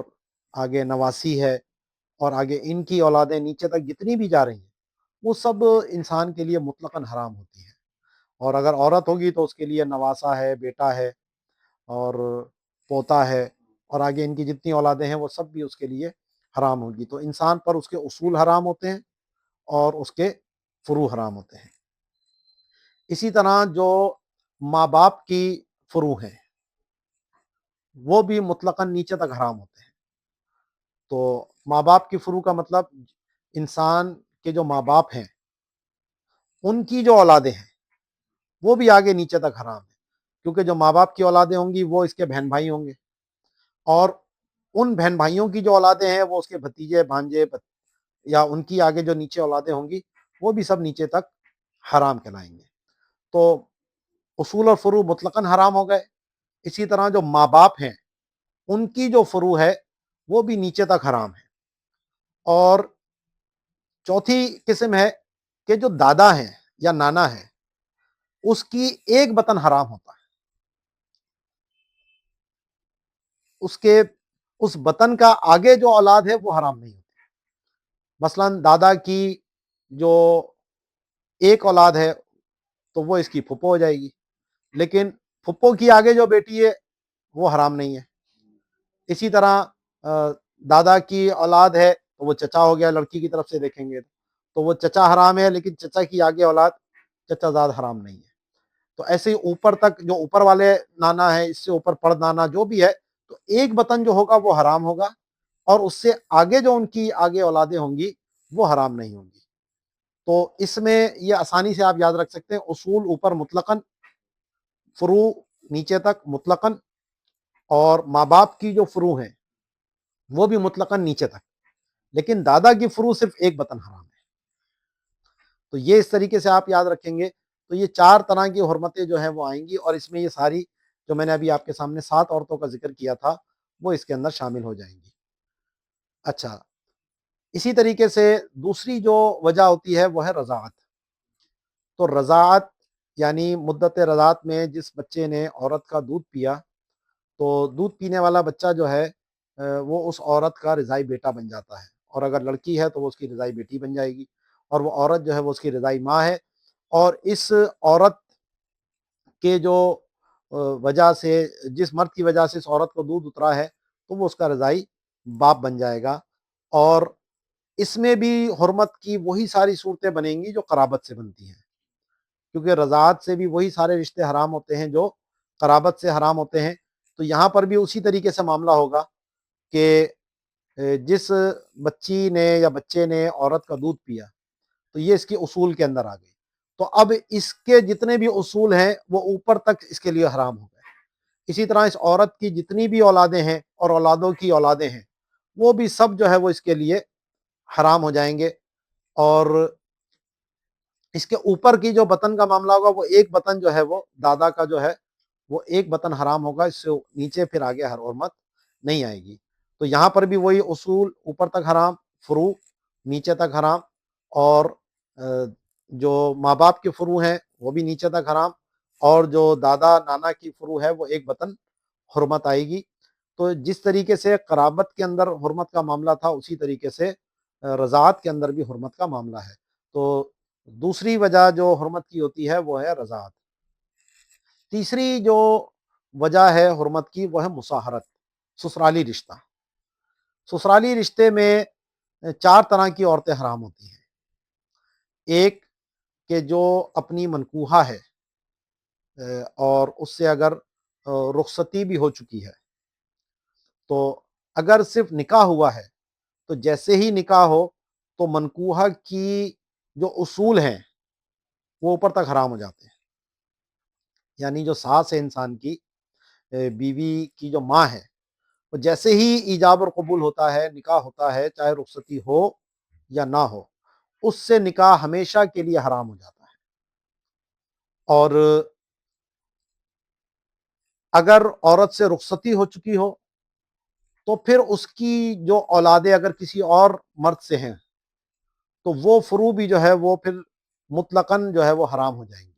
آگے نواسی ہے، اور آگے ان کی اولادیں نیچے تک جتنی بھی جا رہی ہیں وہ سب انسان کے لیے مطلقاً حرام ہوتی ہیں۔ اور اگر عورت ہوگی تو اس کے لیے نواسا ہے، بیٹا ہے، اور پوتا ہے، اور آگے ان کی جتنی اولادیں ہیں وہ سب بھی اس کے لیے حرام ہوگی۔ تو انسان پر اس کے اصول حرام ہوتے ہیں اور اس کے فروع حرام ہوتے ہیں۔ اسی طرح جو ماں باپ کی فروع ہیں وہ بھی مطلقاً نیچے تک حرام ہوتے ہیں۔ تو ماں باپ کی فروع کا مطلب انسان کے جو ماں باپ ہیں ان کی جو اولادیں ہیں وہ بھی آگے نیچے تک حرام ہیں، کیونکہ جو ماں باپ کی اولادیں ہوں گی وہ اس کے بہن بھائی ہوں گے، اور ان بہن بھائیوں کی جو اولادیں ہیں وہ اس کے بھتیجے، بھانجے، یا ان کی آگے جو نیچے اولادیں ہوں گی وہ بھی سب نیچے تک حرام کہلائیں گے۔ تو اصول اور فروع مطلقاً حرام ہو گئے۔ اسی طرح جو ماں باپ ہیں ان کی جو فروع ہے وہ بھی نیچے تک حرام ہے۔ اور چوتھی قسم ہے کہ جو دادا ہیں یا نانا ہے اس کی ایک بطن حرام ہوتا ہے، اس کے اس بطن کا آگے جو اولاد ہے وہ حرام نہیں ہوتی۔ مثلا دادا کی جو ایک اولاد ہے تو وہ اس کی پھپھو ہو جائے گی، لیکن پھپھو کی آگے جو بیٹی ہے وہ حرام نہیں ہے۔ اسی طرح دادا کی اولاد ہے تو وہ چچا ہو گیا، لڑکی کی طرف سے دیکھیں گے تو وہ چچا حرام ہے، لیکن چچا کی آگے اولاد چچا زاد حرام نہیں ہے۔ تو ایسے ہی اوپر تک جو اوپر والے نانا ہے، اس سے اوپر پڑ نانا جو بھی ہے، تو ایک بطن جو ہوگا وہ حرام ہوگا، اور اس سے آگے جو ان کی آگے اولادیں ہوں گی وہ حرام نہیں ہوں گی۔ تو اس میں یہ آسانی سے آپ یاد رکھ سکتے ہیں، اصول اوپر مطلقاً، فروع نیچے تک مطلقاً، اور ماں باپ کی جو فروع ہیں وہ بھی مطلقاً نیچے تک، لیکن دادا کی فروع صرف ایک بطن حرام ہے۔ تو یہ اس طریقے سے آپ یاد رکھیں گے تو یہ 4 طرح کی حرمتیں جو ہیں وہ آئیں گی، اور اس میں یہ ساری جو میں نے ابھی آپ کے سامنے 7 عورتوں کا ذکر کیا تھا وہ اس کے اندر شامل ہو جائیں گی۔ اچھا، اسی طریقے سے دوسری جو وجہ ہوتی ہے وہ ہے رضاعت۔ تو رضاعت یعنی مدت رضاعت میں جس بچے نے عورت کا دودھ پیا، تو دودھ پینے والا بچہ جو ہے وہ اس عورت کا رضائی بیٹا بن جاتا ہے، اور اگر لڑکی ہے تو وہ اس کی رضائی بیٹی بن جائے گی، اور وہ عورت جو ہے وہ اس کی رضائی ماں ہے، اور اس عورت کے جو وجہ سے، جس مرد کی وجہ سے اس عورت کو دودھ اترا ہے، تو وہ اس کا رضائی باپ بن جائے گا۔ اور اس میں بھی حرمت کی وہی ساری صورتیں بنیں گی جو قرابت سے بنتی ہیں، کیونکہ رضاعت سے بھی وہی سارے رشتے حرام ہوتے ہیں جو قرابت سے حرام ہوتے ہیں۔ تو یہاں پر بھی اسی طریقے سے معاملہ ہوگا کہ جس بچی نے یا بچے نے عورت کا دودھ پیا تو یہ اس کے اصول کے اندر آ گئی، تو اب اس کے جتنے بھی اصول ہیں وہ اوپر تک اس کے لیے حرام ہو گئے۔ اسی طرح اس عورت کی جتنی بھی اولادیں ہیں اور اولادوں کی اولادیں ہیں وہ بھی سب جو ہے وہ اس کے لیے حرام ہو جائیں گے، اور اس کے اوپر کی جو بطن کا معاملہ ہوگا وہ ایک بطن جو ہے وہ دادا کا جو ہے وہ ایک بطن حرام ہوگا، اس سے نیچے پھر آگے ہر حرمت نہیں آئے گی۔ تو یہاں پر بھی وہی اصول، اوپر تک حرام، فروع نیچے تک حرام، اور جو ماں باپ کے فروع ہیں وہ بھی نیچے تک حرام، اور جو دادا نانا کی فروع ہے وہ ایک بطن حرمت آئے گی۔ تو جس طریقے سے قرابت کے اندر حرمت کا معاملہ تھا اسی طریقے سے رضاعت کے اندر بھی حرمت کا معاملہ ہے۔ تو دوسری وجہ جو حرمت کی ہوتی ہے وہ ہے رضاعت۔ تیسری جو وجہ ہے حرمت کی وہ ہے مصاہرت، سسرالی رشتہ۔ سسرالی رشتے میں 4 طرح کی عورتیں حرام ہوتی ہیں۔ ایک کہ جو اپنی منکوحہ ہے اور اس سے اگر رخصتی بھی ہو چکی ہے، تو اگر صرف نکاح ہوا ہے تو جیسے ہی نکاح ہو تو منکوحہ کی جو اصول ہیں وہ اوپر تک حرام ہو جاتے ہیں۔ یعنی جو ساس ہے انسان کی، بیوی کی جو ماں ہے، وہ جیسے ہی ایجاب اور قبول ہوتا ہے، نکاح ہوتا ہے، چاہے رخصتی ہو یا نہ ہو، اس سے نکاح ہمیشہ کے لیے حرام ہو جاتا ہے۔ اور اگر عورت سے رخصتی ہو چکی ہو تو پھر اس کی جو اولادیں اگر کسی اور مرد سے ہیں تو وہ فروع بھی جو ہے وہ پھر مطلقاً جو ہے وہ حرام ہو جائیں گی۔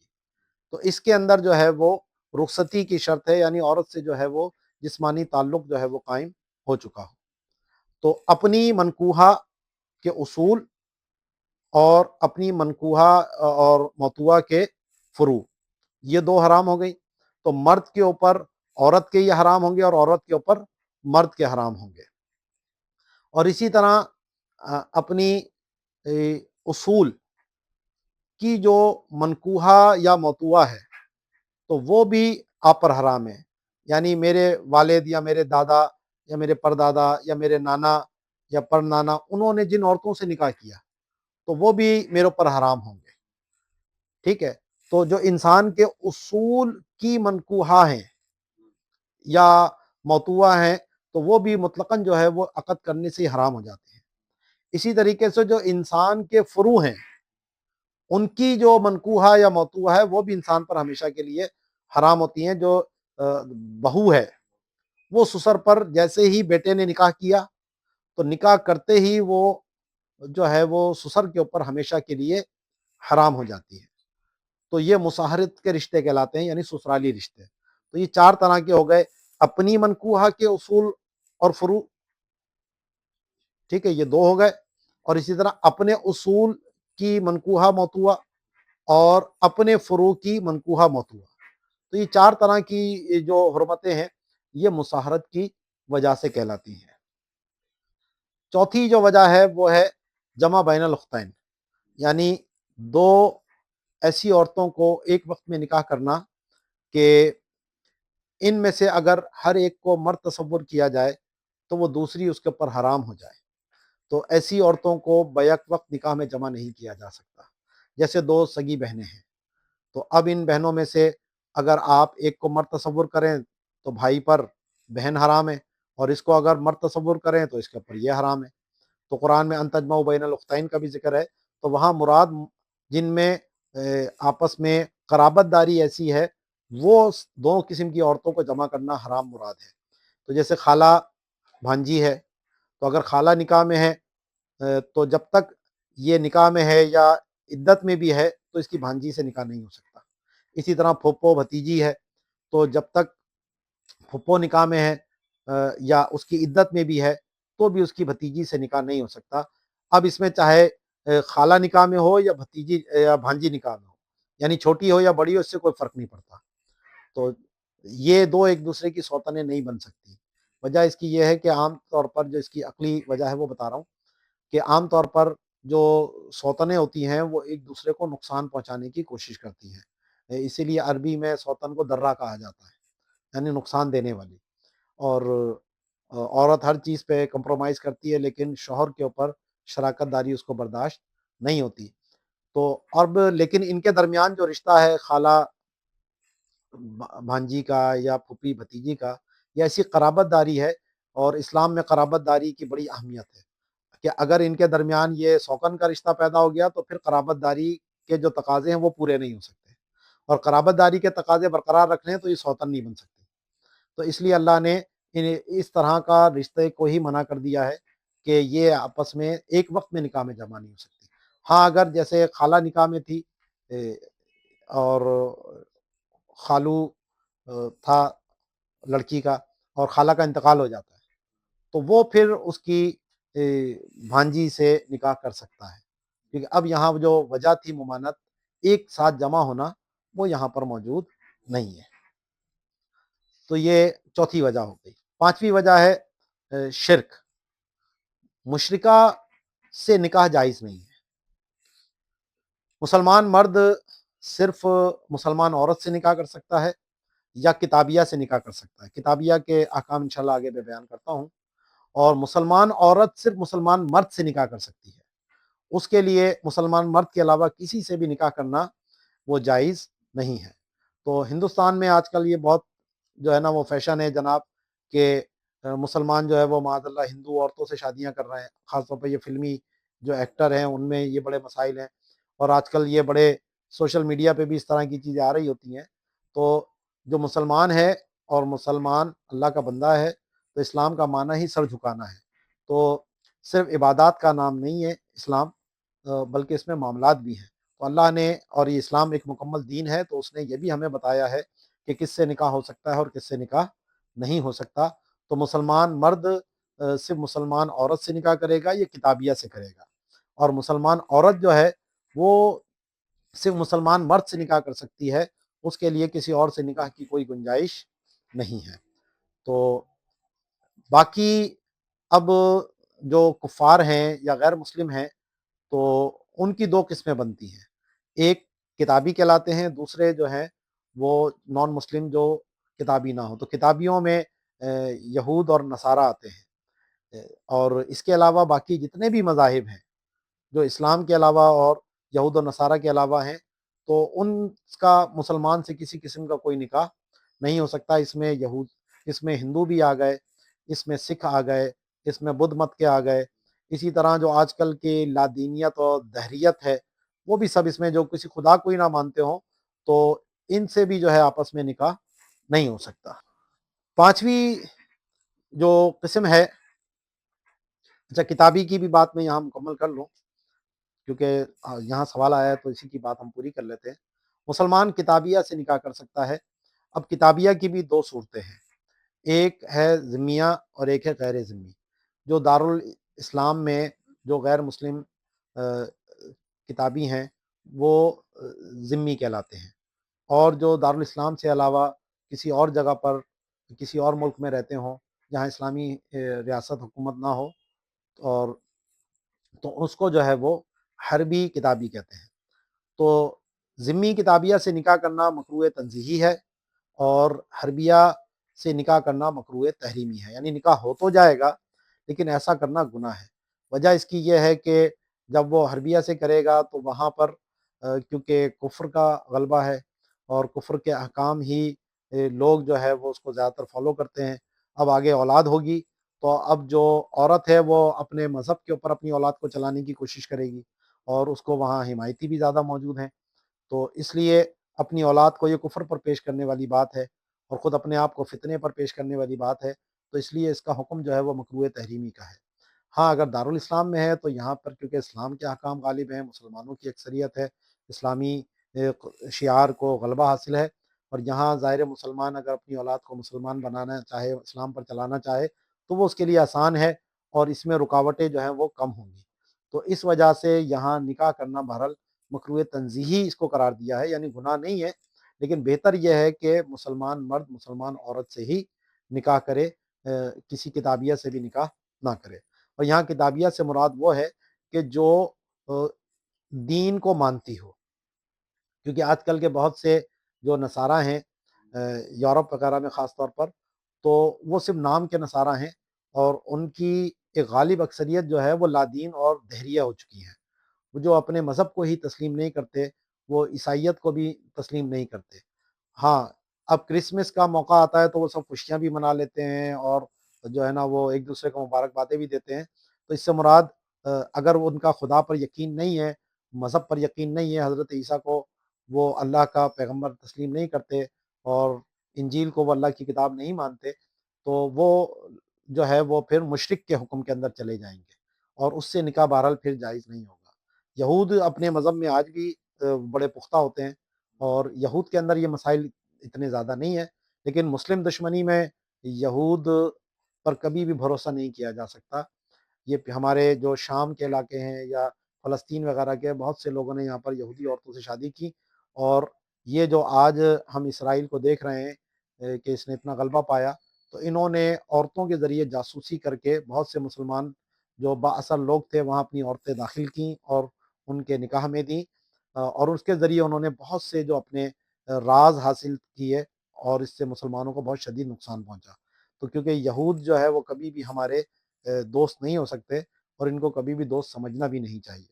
تو اس کے اندر جو ہے وہ رخصتی کی شرط ہے، یعنی عورت سے جو ہے وہ جسمانی تعلق جو ہے وہ قائم ہو چکا ہو۔ تو اپنی منکوحہ کے اصول اور اپنی منکوحہ اور موتوعہ کے فروع، یہ 2 حرام ہو گئی۔ تو مرد کے اوپر عورت کے یہ حرام ہوں گے، اور عورت کے اوپر مرد کے حرام ہوں گے۔ اور اسی طرح اپنی اصول کی جو منکوحہ یا موتوعہ ہے تو وہ بھی آپ پر حرام ہے، یعنی میرے والد یا میرے دادا یا میرے پردادا یا میرے نانا یا پرنانا، انہوں نے جن عورتوں سے نکاح کیا تو وہ بھی میرے اوپر حرام ہوں گے۔ ٹھیک ہے، تو جو انسان کے اصول کی منکوحہ ہیں یا موتوعہ ہیں تو وہ بھی مطلقاً جو ہے وہ عقد کرنے سے حرام ہو جاتے ہیں۔ اسی طریقے سے جو انسان کے فروع ہیں ان کی جو منکوحہ یا موتوعہ ہے وہ بھی انسان پر ہمیشہ کے لیے حرام ہوتی ہیں۔ جو بہو ہے وہ سسر پر جیسے ہی بیٹے نے نکاح کیا تو نکاح کرتے ہی وہ جو ہے وہ سسر کے اوپر ہمیشہ کے لیے حرام ہو جاتی ہے۔ تو یہ مصاہرت کے رشتے کہلاتے ہیں، یعنی سسرالی رشتے۔ تو یہ 4 طرح کے ہو گئے، اپنی منکوحہ کے اصول اور فروع، ٹھیک ہے، یہ 2 ہو گئے، اور اسی طرح اپنے اصول کی منکوحہ موتوعہ اور اپنے فروع کی منکوحہ موتوعہ. تو یہ 4 طرح کی جو حرمتیں ہیں یہ مصاہرت کی وجہ سے کہلاتی ہیں. چوتھی جو وجہ ہے وہ ہے جمع بین الاختین، یعنی دو ایسی عورتوں کو ایک وقت میں نکاح کرنا کہ ان میں سے اگر ہر ایک کو مرد تصور کیا جائے تو وہ دوسری اس کے اوپر حرام ہو جائے. تو ایسی عورتوں کو بیک وقت نکاح میں جمع نہیں کیا جا سکتا. جیسے 2 سگی بہنیں ہیں، تو اب ان بہنوں میں سے اگر آپ ایک کو مرد تصور کریں تو بھائی پر بہن حرام ہے، اور اس کو اگر مرد تصور کریں تو اس کے اوپر یہ حرام ہے. تو قرآن میں ان تجمعوا بین الاختین کا بھی ذکر ہے. تو وہاں مراد جن میں آپس میں قرابت داری ایسی ہے وہ دو قسم کی عورتوں کو جمع کرنا حرام مراد ہے. تو جیسے خالہ بھانجی ہے، تو اگر خالہ نکاح میں ہے تو جب تک یہ نکاح میں ہے یا عدت میں بھی ہے تو اس کی بھانجی سے نکاح نہیں ہو سکتا. اسی طرح پھوپھو بھتیجی ہے، تو جب تک پھوپھو نکاح میں ہے یا اس کی عدت میں بھی ہے تو بھی اس کی بھتیجی سے نکاح نہیں ہو سکتا. اب اس میں چاہے خالہ نکاح میں ہو یا بھتیجی یا بھانجی نکاح میں ہو، یعنی چھوٹی ہو یا بڑی ہو، اس سے کوئی فرق نہیں پڑتا. تو یہ دو ایک دوسرے کی سوتنیں نہیں بن سکتی. وجہ اس کی یہ ہے کہ عام طور پر جو اس کی عقلی وجہ ہے وہ بتا رہا ہوں کہ عام طور پر جو سوتنیں ہوتی ہیں وہ ایک دوسرے کو نقصان پہنچانے کی کوشش کرتی ہیں. اسی لیے عربی میں سوتن کو درہ کہا جاتا ہے، یعنی نقصان دینے والی. اور عورت ہر چیز پہ کمپرومائز کرتی ہے لیکن شوہر کے اوپر شراکت داری اس کو برداشت نہیں ہوتی. تو اب لیکن ان کے درمیان جو رشتہ ہے خالہ بھانجی کا یا پھوپھی بھتیجی کا، یہ ایسی قرابت داری ہے، اور اسلام میں قرابت داری کی بڑی اہمیت ہے کہ اگر ان کے درمیان یہ سوکن کا رشتہ پیدا ہو گیا تو پھر قرابت داری کے جو تقاضے ہیں وہ پورے نہیں ہو سکتے، اور قرابت داری کے تقاضے برقرار رکھنے ہیں تو یہ سوتن نہیں بن سکتے. تو اس لیے اللہ نے اس طرح کا رشتے کو ہی منع کر دیا ہے کہ یہ آپس میں ایک وقت میں نکاح میں جمع نہیں ہو سکتی. ہاں اگر جیسے خالہ نکاح میں تھی اور خالو تھا لڑکی کا اور خالہ کا انتقال ہو جاتا ہے تو وہ پھر اس کی بھانجی سے نکاح کر سکتا ہے، کیونکہ اب یہاں جو وجہ تھی ممانت ایک ساتھ جمع ہونا وہ یہاں پر موجود نہیں ہے. تو یہ چوتھی وجہ ہو گئی. پانچویں وجہ ہے شرک. مشرکہ سے نکاح جائز نہیں ہے. مسلمان مرد صرف مسلمان عورت سے نکاح کر سکتا ہے یا کتابیہ سے نکاح کر سکتا ہے. کتابیہ کے احکام انشاءاللہ آگے میں بیان کرتا ہوں. اور مسلمان عورت صرف مسلمان مرد سے نکاح کر سکتی ہے. اس کے لیے مسلمان مرد کے علاوہ کسی سے بھی نکاح کرنا وہ جائز نہیں ہے. تو ہندوستان میں آج کل یہ بہت جو ہے نا وہ فیشن ہے جناب کہ مسلمان جو ہے وہ معاذ اللہ ہندو عورتوں سے شادیاں کر رہے ہیں. خاص طور پہ یہ فلمی جو ایکٹر ہیں ان میں یہ بڑے مسائل ہیں، اور آج کل یہ بڑے سوشل میڈیا پہ بھی اس طرح کی چیزیں آ رہی ہوتی ہیں. تو جو مسلمان ہے اور مسلمان اللہ کا بندہ ہے تو اسلام کا معنی ہی سر جھکانا ہے. تو صرف عبادات کا نام نہیں ہے اسلام، بلکہ اس میں معاملات بھی ہیں. تو اللہ نے، اور یہ اسلام ایک مکمل دین ہے، تو اس نے یہ بھی ہمیں بتایا ہے کہ کس سے نکاح ہو سکتا ہے اور کس سے نکاح نہیں ہو سکتا. تو مسلمان مرد صرف مسلمان عورت سے نکاح کرے گا، یہ کتابیہ سے کرے گا. اور مسلمان عورت جو ہے وہ صرف مسلمان مرد سے نکاح کر سکتی ہے، اس کے لیے کسی اور سے نکاح کی کوئی گنجائش نہیں ہے. تو باقی اب جو کفار ہیں یا غیر مسلم ہیں تو ان کی 2 قسمیں بنتی ہیں. ایک کتابی کہلاتے ہیں، دوسرے جو ہیں وہ نان مسلم جو کتابی نہ ہو. تو کتابیوں میں یہود اور نصارہ آتے ہیں، اور اس کے علاوہ باقی جتنے بھی مذاہب ہیں جو اسلام کے علاوہ اور یہود و نصارہ کے علاوہ ہیں تو ان کا مسلمان سے کسی قسم کا کوئی نکاح نہیں ہو سکتا. اس میں ہندو بھی آ گئے، اس میں سکھ آ گئے، اس میں بدھ مت کے آ گئے. اسی طرح جو آج کل کی لادینیت اور دہریت ہے وہ بھی سب اس میں، جو کسی خدا کو ہی نہ مانتے ہوں تو ان سے بھی جو ہے آپس میں نکاح نہیں ہو سکتا. پانچویں جو قسم ہے، اچھا کتابی کی بھی بات میں یہاں مکمل کر لوں کیونکہ یہاں سوال آیا ہے تو اسی کی بات ہم پوری کر لیتے ہیں. مسلمان کتابیہ سے نکاح کر سکتا ہے. اب کتابیہ کی بھی 2 صورتیں ہیں، ایک ہے ذمیہ اور ایک ہے غیر ذمی. جو دارالاسلام میں جو غیر مسلم کتابی ہیں وہ ذمی کہلاتے ہیں، اور جو دارالاسلام سے علاوہ کسی اور جگہ پر کسی اور ملک میں رہتے ہوں جہاں اسلامی ریاست حکومت نہ ہو، اور تو اس کو جو ہے وہ حربی کتابی کہتے ہیں۔ تو ذمی کتابیہ سے نکاح کرنا مکروہ تنزیہی ہے، اور حربیہ سے نکاح کرنا مکروہ تحریمی ہے، یعنی نکاح ہو تو جائے گا لیکن ایسا کرنا گناہ ہے۔ وجہ اس کی یہ ہے کہ جب وہ حربیہ سے کرے گا تو وہاں پر کیونکہ کفر کا غلبہ ہے، اور کفر کے احکام ہی لوگ جو ہے وہ اس کو زیادہ تر فالو کرتے ہیں۔ اب آگے اولاد ہوگی تو اب جو عورت ہے وہ اپنے مذہب کے اوپر اپنی اولاد کو چلانے کی کوشش کرے گی، اور اس کو وہاں حمایتی بھی زیادہ موجود ہیں، تو اس لیے اپنی اولاد کو یہ کفر پر پیش کرنے والی بات ہے، اور خود اپنے آپ کو فتنے پر پیش کرنے والی بات ہے، تو اس لیے اس کا حکم جو ہے وہ مکروہ تحریمی کا ہے۔ ہاں اگر دارالاسلام میں ہے تو یہاں پر کیونکہ اسلام کے احکام غالب ہیں، مسلمانوں کی اکثریت ہے، اسلامی شعار کو غلبہ حاصل ہے، اور یہاں ظاہر مسلمان اگر اپنی اولاد کو مسلمان بنانا چاہے، اسلام پر چلانا چاہے، تو وہ اس کے لیے آسان ہے، اور اس میں رکاوٹیں جو ہیں وہ کم ہوں گی۔ تو اس وجہ سے یہاں نکاح کرنا بہرحال مکروہ تنزیہی اس کو قرار دیا ہے، یعنی گناہ نہیں ہے، لیکن بہتر یہ ہے کہ مسلمان مرد مسلمان عورت سے ہی نکاح کرے، کسی کتابیہ سے بھی نکاح نہ کرے۔ اور یہاں کتابیہ سے مراد وہ ہے کہ جو دین کو مانتی ہو، کیونکہ آج کل کے بہت سے جو نصارہ ہیں یورپ وغیرہ میں خاص طور پر، تو وہ صرف نام کے نصارہ ہیں، اور ان کی ایک غالب اکثریت جو ہے وہ لادین اور دہریہ ہو چکی ہیں، وہ جو اپنے مذہب کو ہی تسلیم نہیں کرتے، وہ عیسائیت کو بھی تسلیم نہیں کرتے۔ ہاں اب کرسمس کا موقع آتا ہے تو وہ سب خوشیاں بھی منا لیتے ہیں، اور جو ہے نا وہ ایک دوسرے کو مبارکبادیں بھی دیتے ہیں۔ تو اس سے مراد اگر وہ ان کا خدا پر یقین نہیں ہے، مذہب پر یقین نہیں ہے، حضرت عیسیٰ کو وہ اللہ کا پیغمبر تسلیم نہیں کرتے، اور انجیل کو وہ اللہ کی کتاب نہیں مانتے، تو وہ جو ہے وہ پھر مشرک کے حکم کے اندر چلے جائیں گے، اور اس سے نکاح بہرحال پھر جائز نہیں ہوگا۔ یہود اپنے مذہب میں آج بھی بڑے پختہ ہوتے ہیں، اور یہود کے اندر یہ مسائل اتنے زیادہ نہیں ہیں، لیکن مسلم دشمنی میں یہود پر کبھی بھی بھروسہ نہیں کیا جا سکتا۔ یہ ہمارے جو شام کے علاقے ہیں یا فلسطین وغیرہ کے بہت سے لوگوں نے یہاں پر یہودی عورتوں سے شادی کی، اور یہ جو آج ہم اسرائیل کو دیکھ رہے ہیں کہ اس نے اتنا غلبہ پایا، تو انہوں نے عورتوں کے ذریعے جاسوسی کر کے بہت سے مسلمان جو با اثر لوگ تھے وہاں اپنی عورتیں داخل کیں اور ان کے نکاح میں دیں، اور اس کے ذریعے انہوں نے بہت سے جو اپنے راز حاصل کیے، اور اس سے مسلمانوں کو بہت شدید نقصان پہنچا۔ تو کیونکہ یہود جو ہے وہ کبھی بھی ہمارے دوست نہیں ہو سکتے، اور ان کو کبھی بھی دوست سمجھنا بھی نہیں چاہیے۔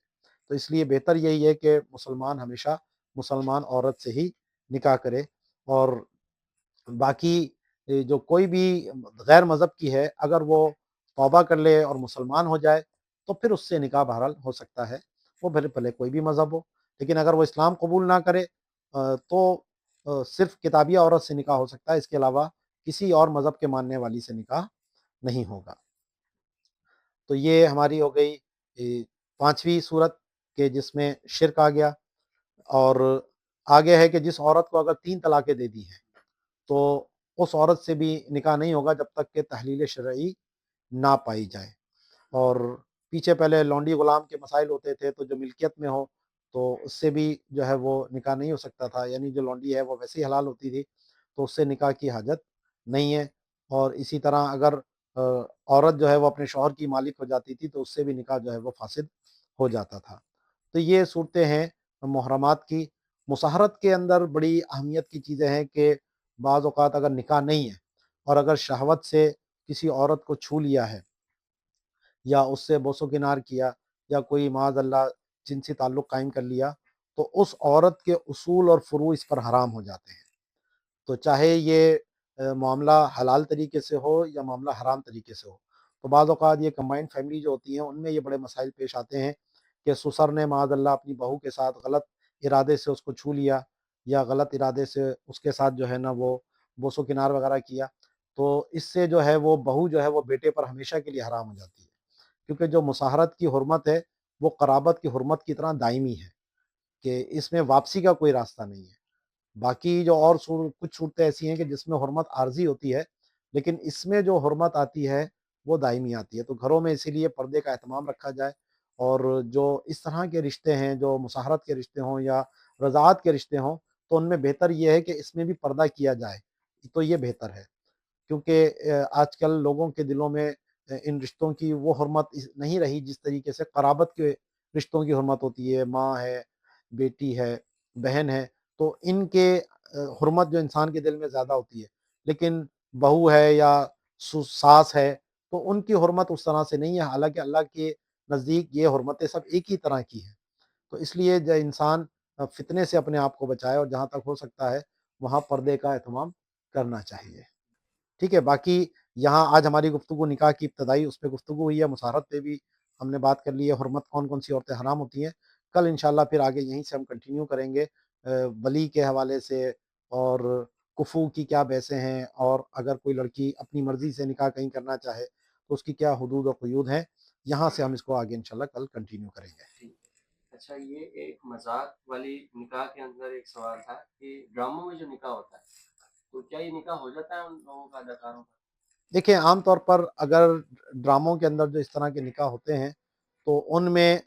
تو اس لیے بہتر یہی ہے کہ مسلمان ہمیشہ مسلمان عورت سے ہی نکاح کرے، اور باقی جو کوئی بھی غیر مذہب کی ہے اگر وہ توبہ کر لے اور مسلمان ہو جائے تو پھر اس سے نکاح بہرحال ہو سکتا ہے، وہ بھلے بھلے کوئی بھی مذہب ہو، لیکن اگر وہ اسلام قبول نہ کرے تو صرف کتابیہ عورت سے نکاح ہو سکتا ہے، اس کے علاوہ کسی اور مذہب کے ماننے والی سے نکاح نہیں ہوگا۔ تو یہ ہماری ہو گئی پانچویں صورت کہ جس میں شرک آ گیا، اور آگے ہے کہ جس عورت کو اگر 3 طلاقیں دے دی ہیں تو اس عورت سے بھی نکاح نہیں ہوگا جب تک کہ تحلیل شرعی نہ پائی جائے۔ اور پیچھے پہلے لونڈی غلام کے مسائل ہوتے تھے، تو جو ملکیت میں ہو تو اس سے بھی جو ہے وہ نکاح نہیں ہو سکتا تھا، یعنی جو لونڈی ہے وہ ویسے ہی حلال ہوتی تھی، تو اس سے نکاح کی حاجت نہیں ہے۔ اور اسی طرح اگر عورت جو ہے وہ اپنے شوہر کی مالک ہو جاتی تھی تو اس سے بھی نکاح جو ہے وہ فاسد ہو جاتا تھا۔ تو یہ صورتیں ہیں محرمات کی۔ مساہرت کے اندر بڑی اہمیت کی چیزیں ہیں کہ بعض اوقات اگر نکاح نہیں ہے اور اگر شہوت سے کسی عورت کو چھو لیا ہے یا اس سے بوس و کنار کیا یا کوئی معاذ اللہ جنسی تعلق قائم کر لیا، تو اس عورت کے اصول اور فروع اس پر حرام ہو جاتے ہیں۔ تو چاہے یہ معاملہ حلال طریقے سے ہو یا معاملہ حرام طریقے سے ہو، تو بعض اوقات یہ کمبائنڈ فیملی جو ہوتی ہیں ان میں یہ بڑے مسائل پیش آتے ہیں کہ سسر نے معاذ اللہ اپنی بہو کے ساتھ غلط ارادے سے اس کو چھو لیا، یا غلط ارادے سے اس کے ساتھ جو ہے نا وہ بوس و کنار وغیرہ کیا، تو اس سے جو ہے وہ بہو جو ہے وہ بیٹے پر ہمیشہ کے لیے حرام ہو جاتی ہے، کیونکہ جو مساہرت کی حرمت ہے وہ قرابت کی حرمت کی طرح دائمی ہے کہ اس میں واپسی کا کوئی راستہ نہیں ہے۔ باقی جو اور کچھ صورتیں ایسی ہیں کہ جس میں حرمت عارضی ہوتی ہے، لیکن اس میں جو حرمت آتی ہے وہ دائمی آتی ہے۔ تو گھروں میں اسی لیے پردے کا اہتمام رکھا جائے، اور جو اس طرح کے رشتے ہیں، جو مساہرت کے رشتے ہوں یا رضاعت کے رشتے ہوں، تو ان میں بہتر یہ ہے کہ اس میں بھی پردہ کیا جائے، تو یہ بہتر ہے۔ کیونکہ آج کل لوگوں کے دلوں میں ان رشتوں کی وہ حرمت نہیں رہی جس طریقے سے قرابت کے رشتوں کی حرمت ہوتی ہے، ماں ہے، بیٹی ہے، بہن ہے، تو ان کے حرمت جو انسان کے دل میں زیادہ ہوتی ہے، لیکن بہو ہے یا ساس ہے تو ان کی حرمت اس طرح سے نہیں ہے، حالانکہ اللہ کے نزدیک یہ حرمتیں سب ایک ہی طرح کی ہیں۔ تو اس لیے جو انسان فتنے سے اپنے آپ کو بچائے اور جہاں تک ہو سکتا ہے وہاں پردے کا اہتمام کرنا چاہیے۔ ٹھیک ہے، باقی یہاں آج ہماری گفتگو نکاح کی ابتدائی اس پہ گفتگو ہوئی ہے، مساہرت پہ بھی ہم نے بات کر لی ہے، حرمت کون کون سی عورتیں حرام ہوتی ہیں۔ کل انشاءاللہ پھر آگے یہیں سے ہم کنٹینیو کریں گے ولی کے حوالے سے، اور کفو کی کیا بحثیں ہیں، اور اگر کوئی لڑکی اپنی مرضی سے نکاح کہیں کرنا چاہے تو اس کی کیا حدود و قیود ہیں، یہاں سے ہم اس کو آگے انشاءاللہ کل کنٹینیو کریں گے۔
اچھا، یہ ایک مذاق والی نکاح کے اندر ایک سوال تھا کہ ڈراموں میں جو نکاح ہوتا ہے تو کیا یہ نکاح ہو جاتا ہے ان لوگوں کا، اداکاروں کا؟
دیکھیں، عام طور پر اگر ڈراموں کے اندر جو اس طرح کے نکاح ہوتے ہیں تو ان میں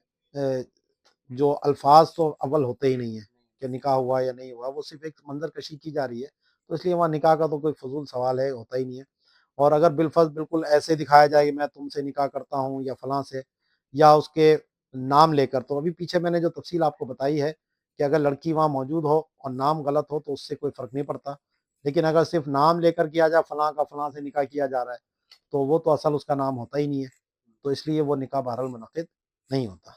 جو الفاظ تو اول ہوتے ہی نہیں ہیں کہ نکاح ہوا یا نہیں ہوا، وہ صرف ایک منظر کشی کی جا رہی ہے، تو اس لیے وہاں نکاح کا تو کوئی فضول سوال ہے ہوتا ہی نہیں ہے۔ اور اگر بالفرض بالکل ایسے دکھایا جائے کہ میں تم سے نکاح کرتا ہوں یا فلاں سے، یا اس کے نام لے کر، تو ابھی پیچھے میں نے جو تفصیل آپ کو بتائی ہے کہ اگر لڑکی وہاں موجود ہو اور نام غلط ہو تو اس سے کوئی فرق نہیں پڑتا، لیکن اگر صرف نام لے کر کیا جائے فلاں کا فلاں سے نکاح کیا جا رہا ہے تو وہ تو اصل اس کا نام ہوتا ہی نہیں ہے، تو اس لیے وہ نکاح بہرحال منعقد نہیں ہوتا۔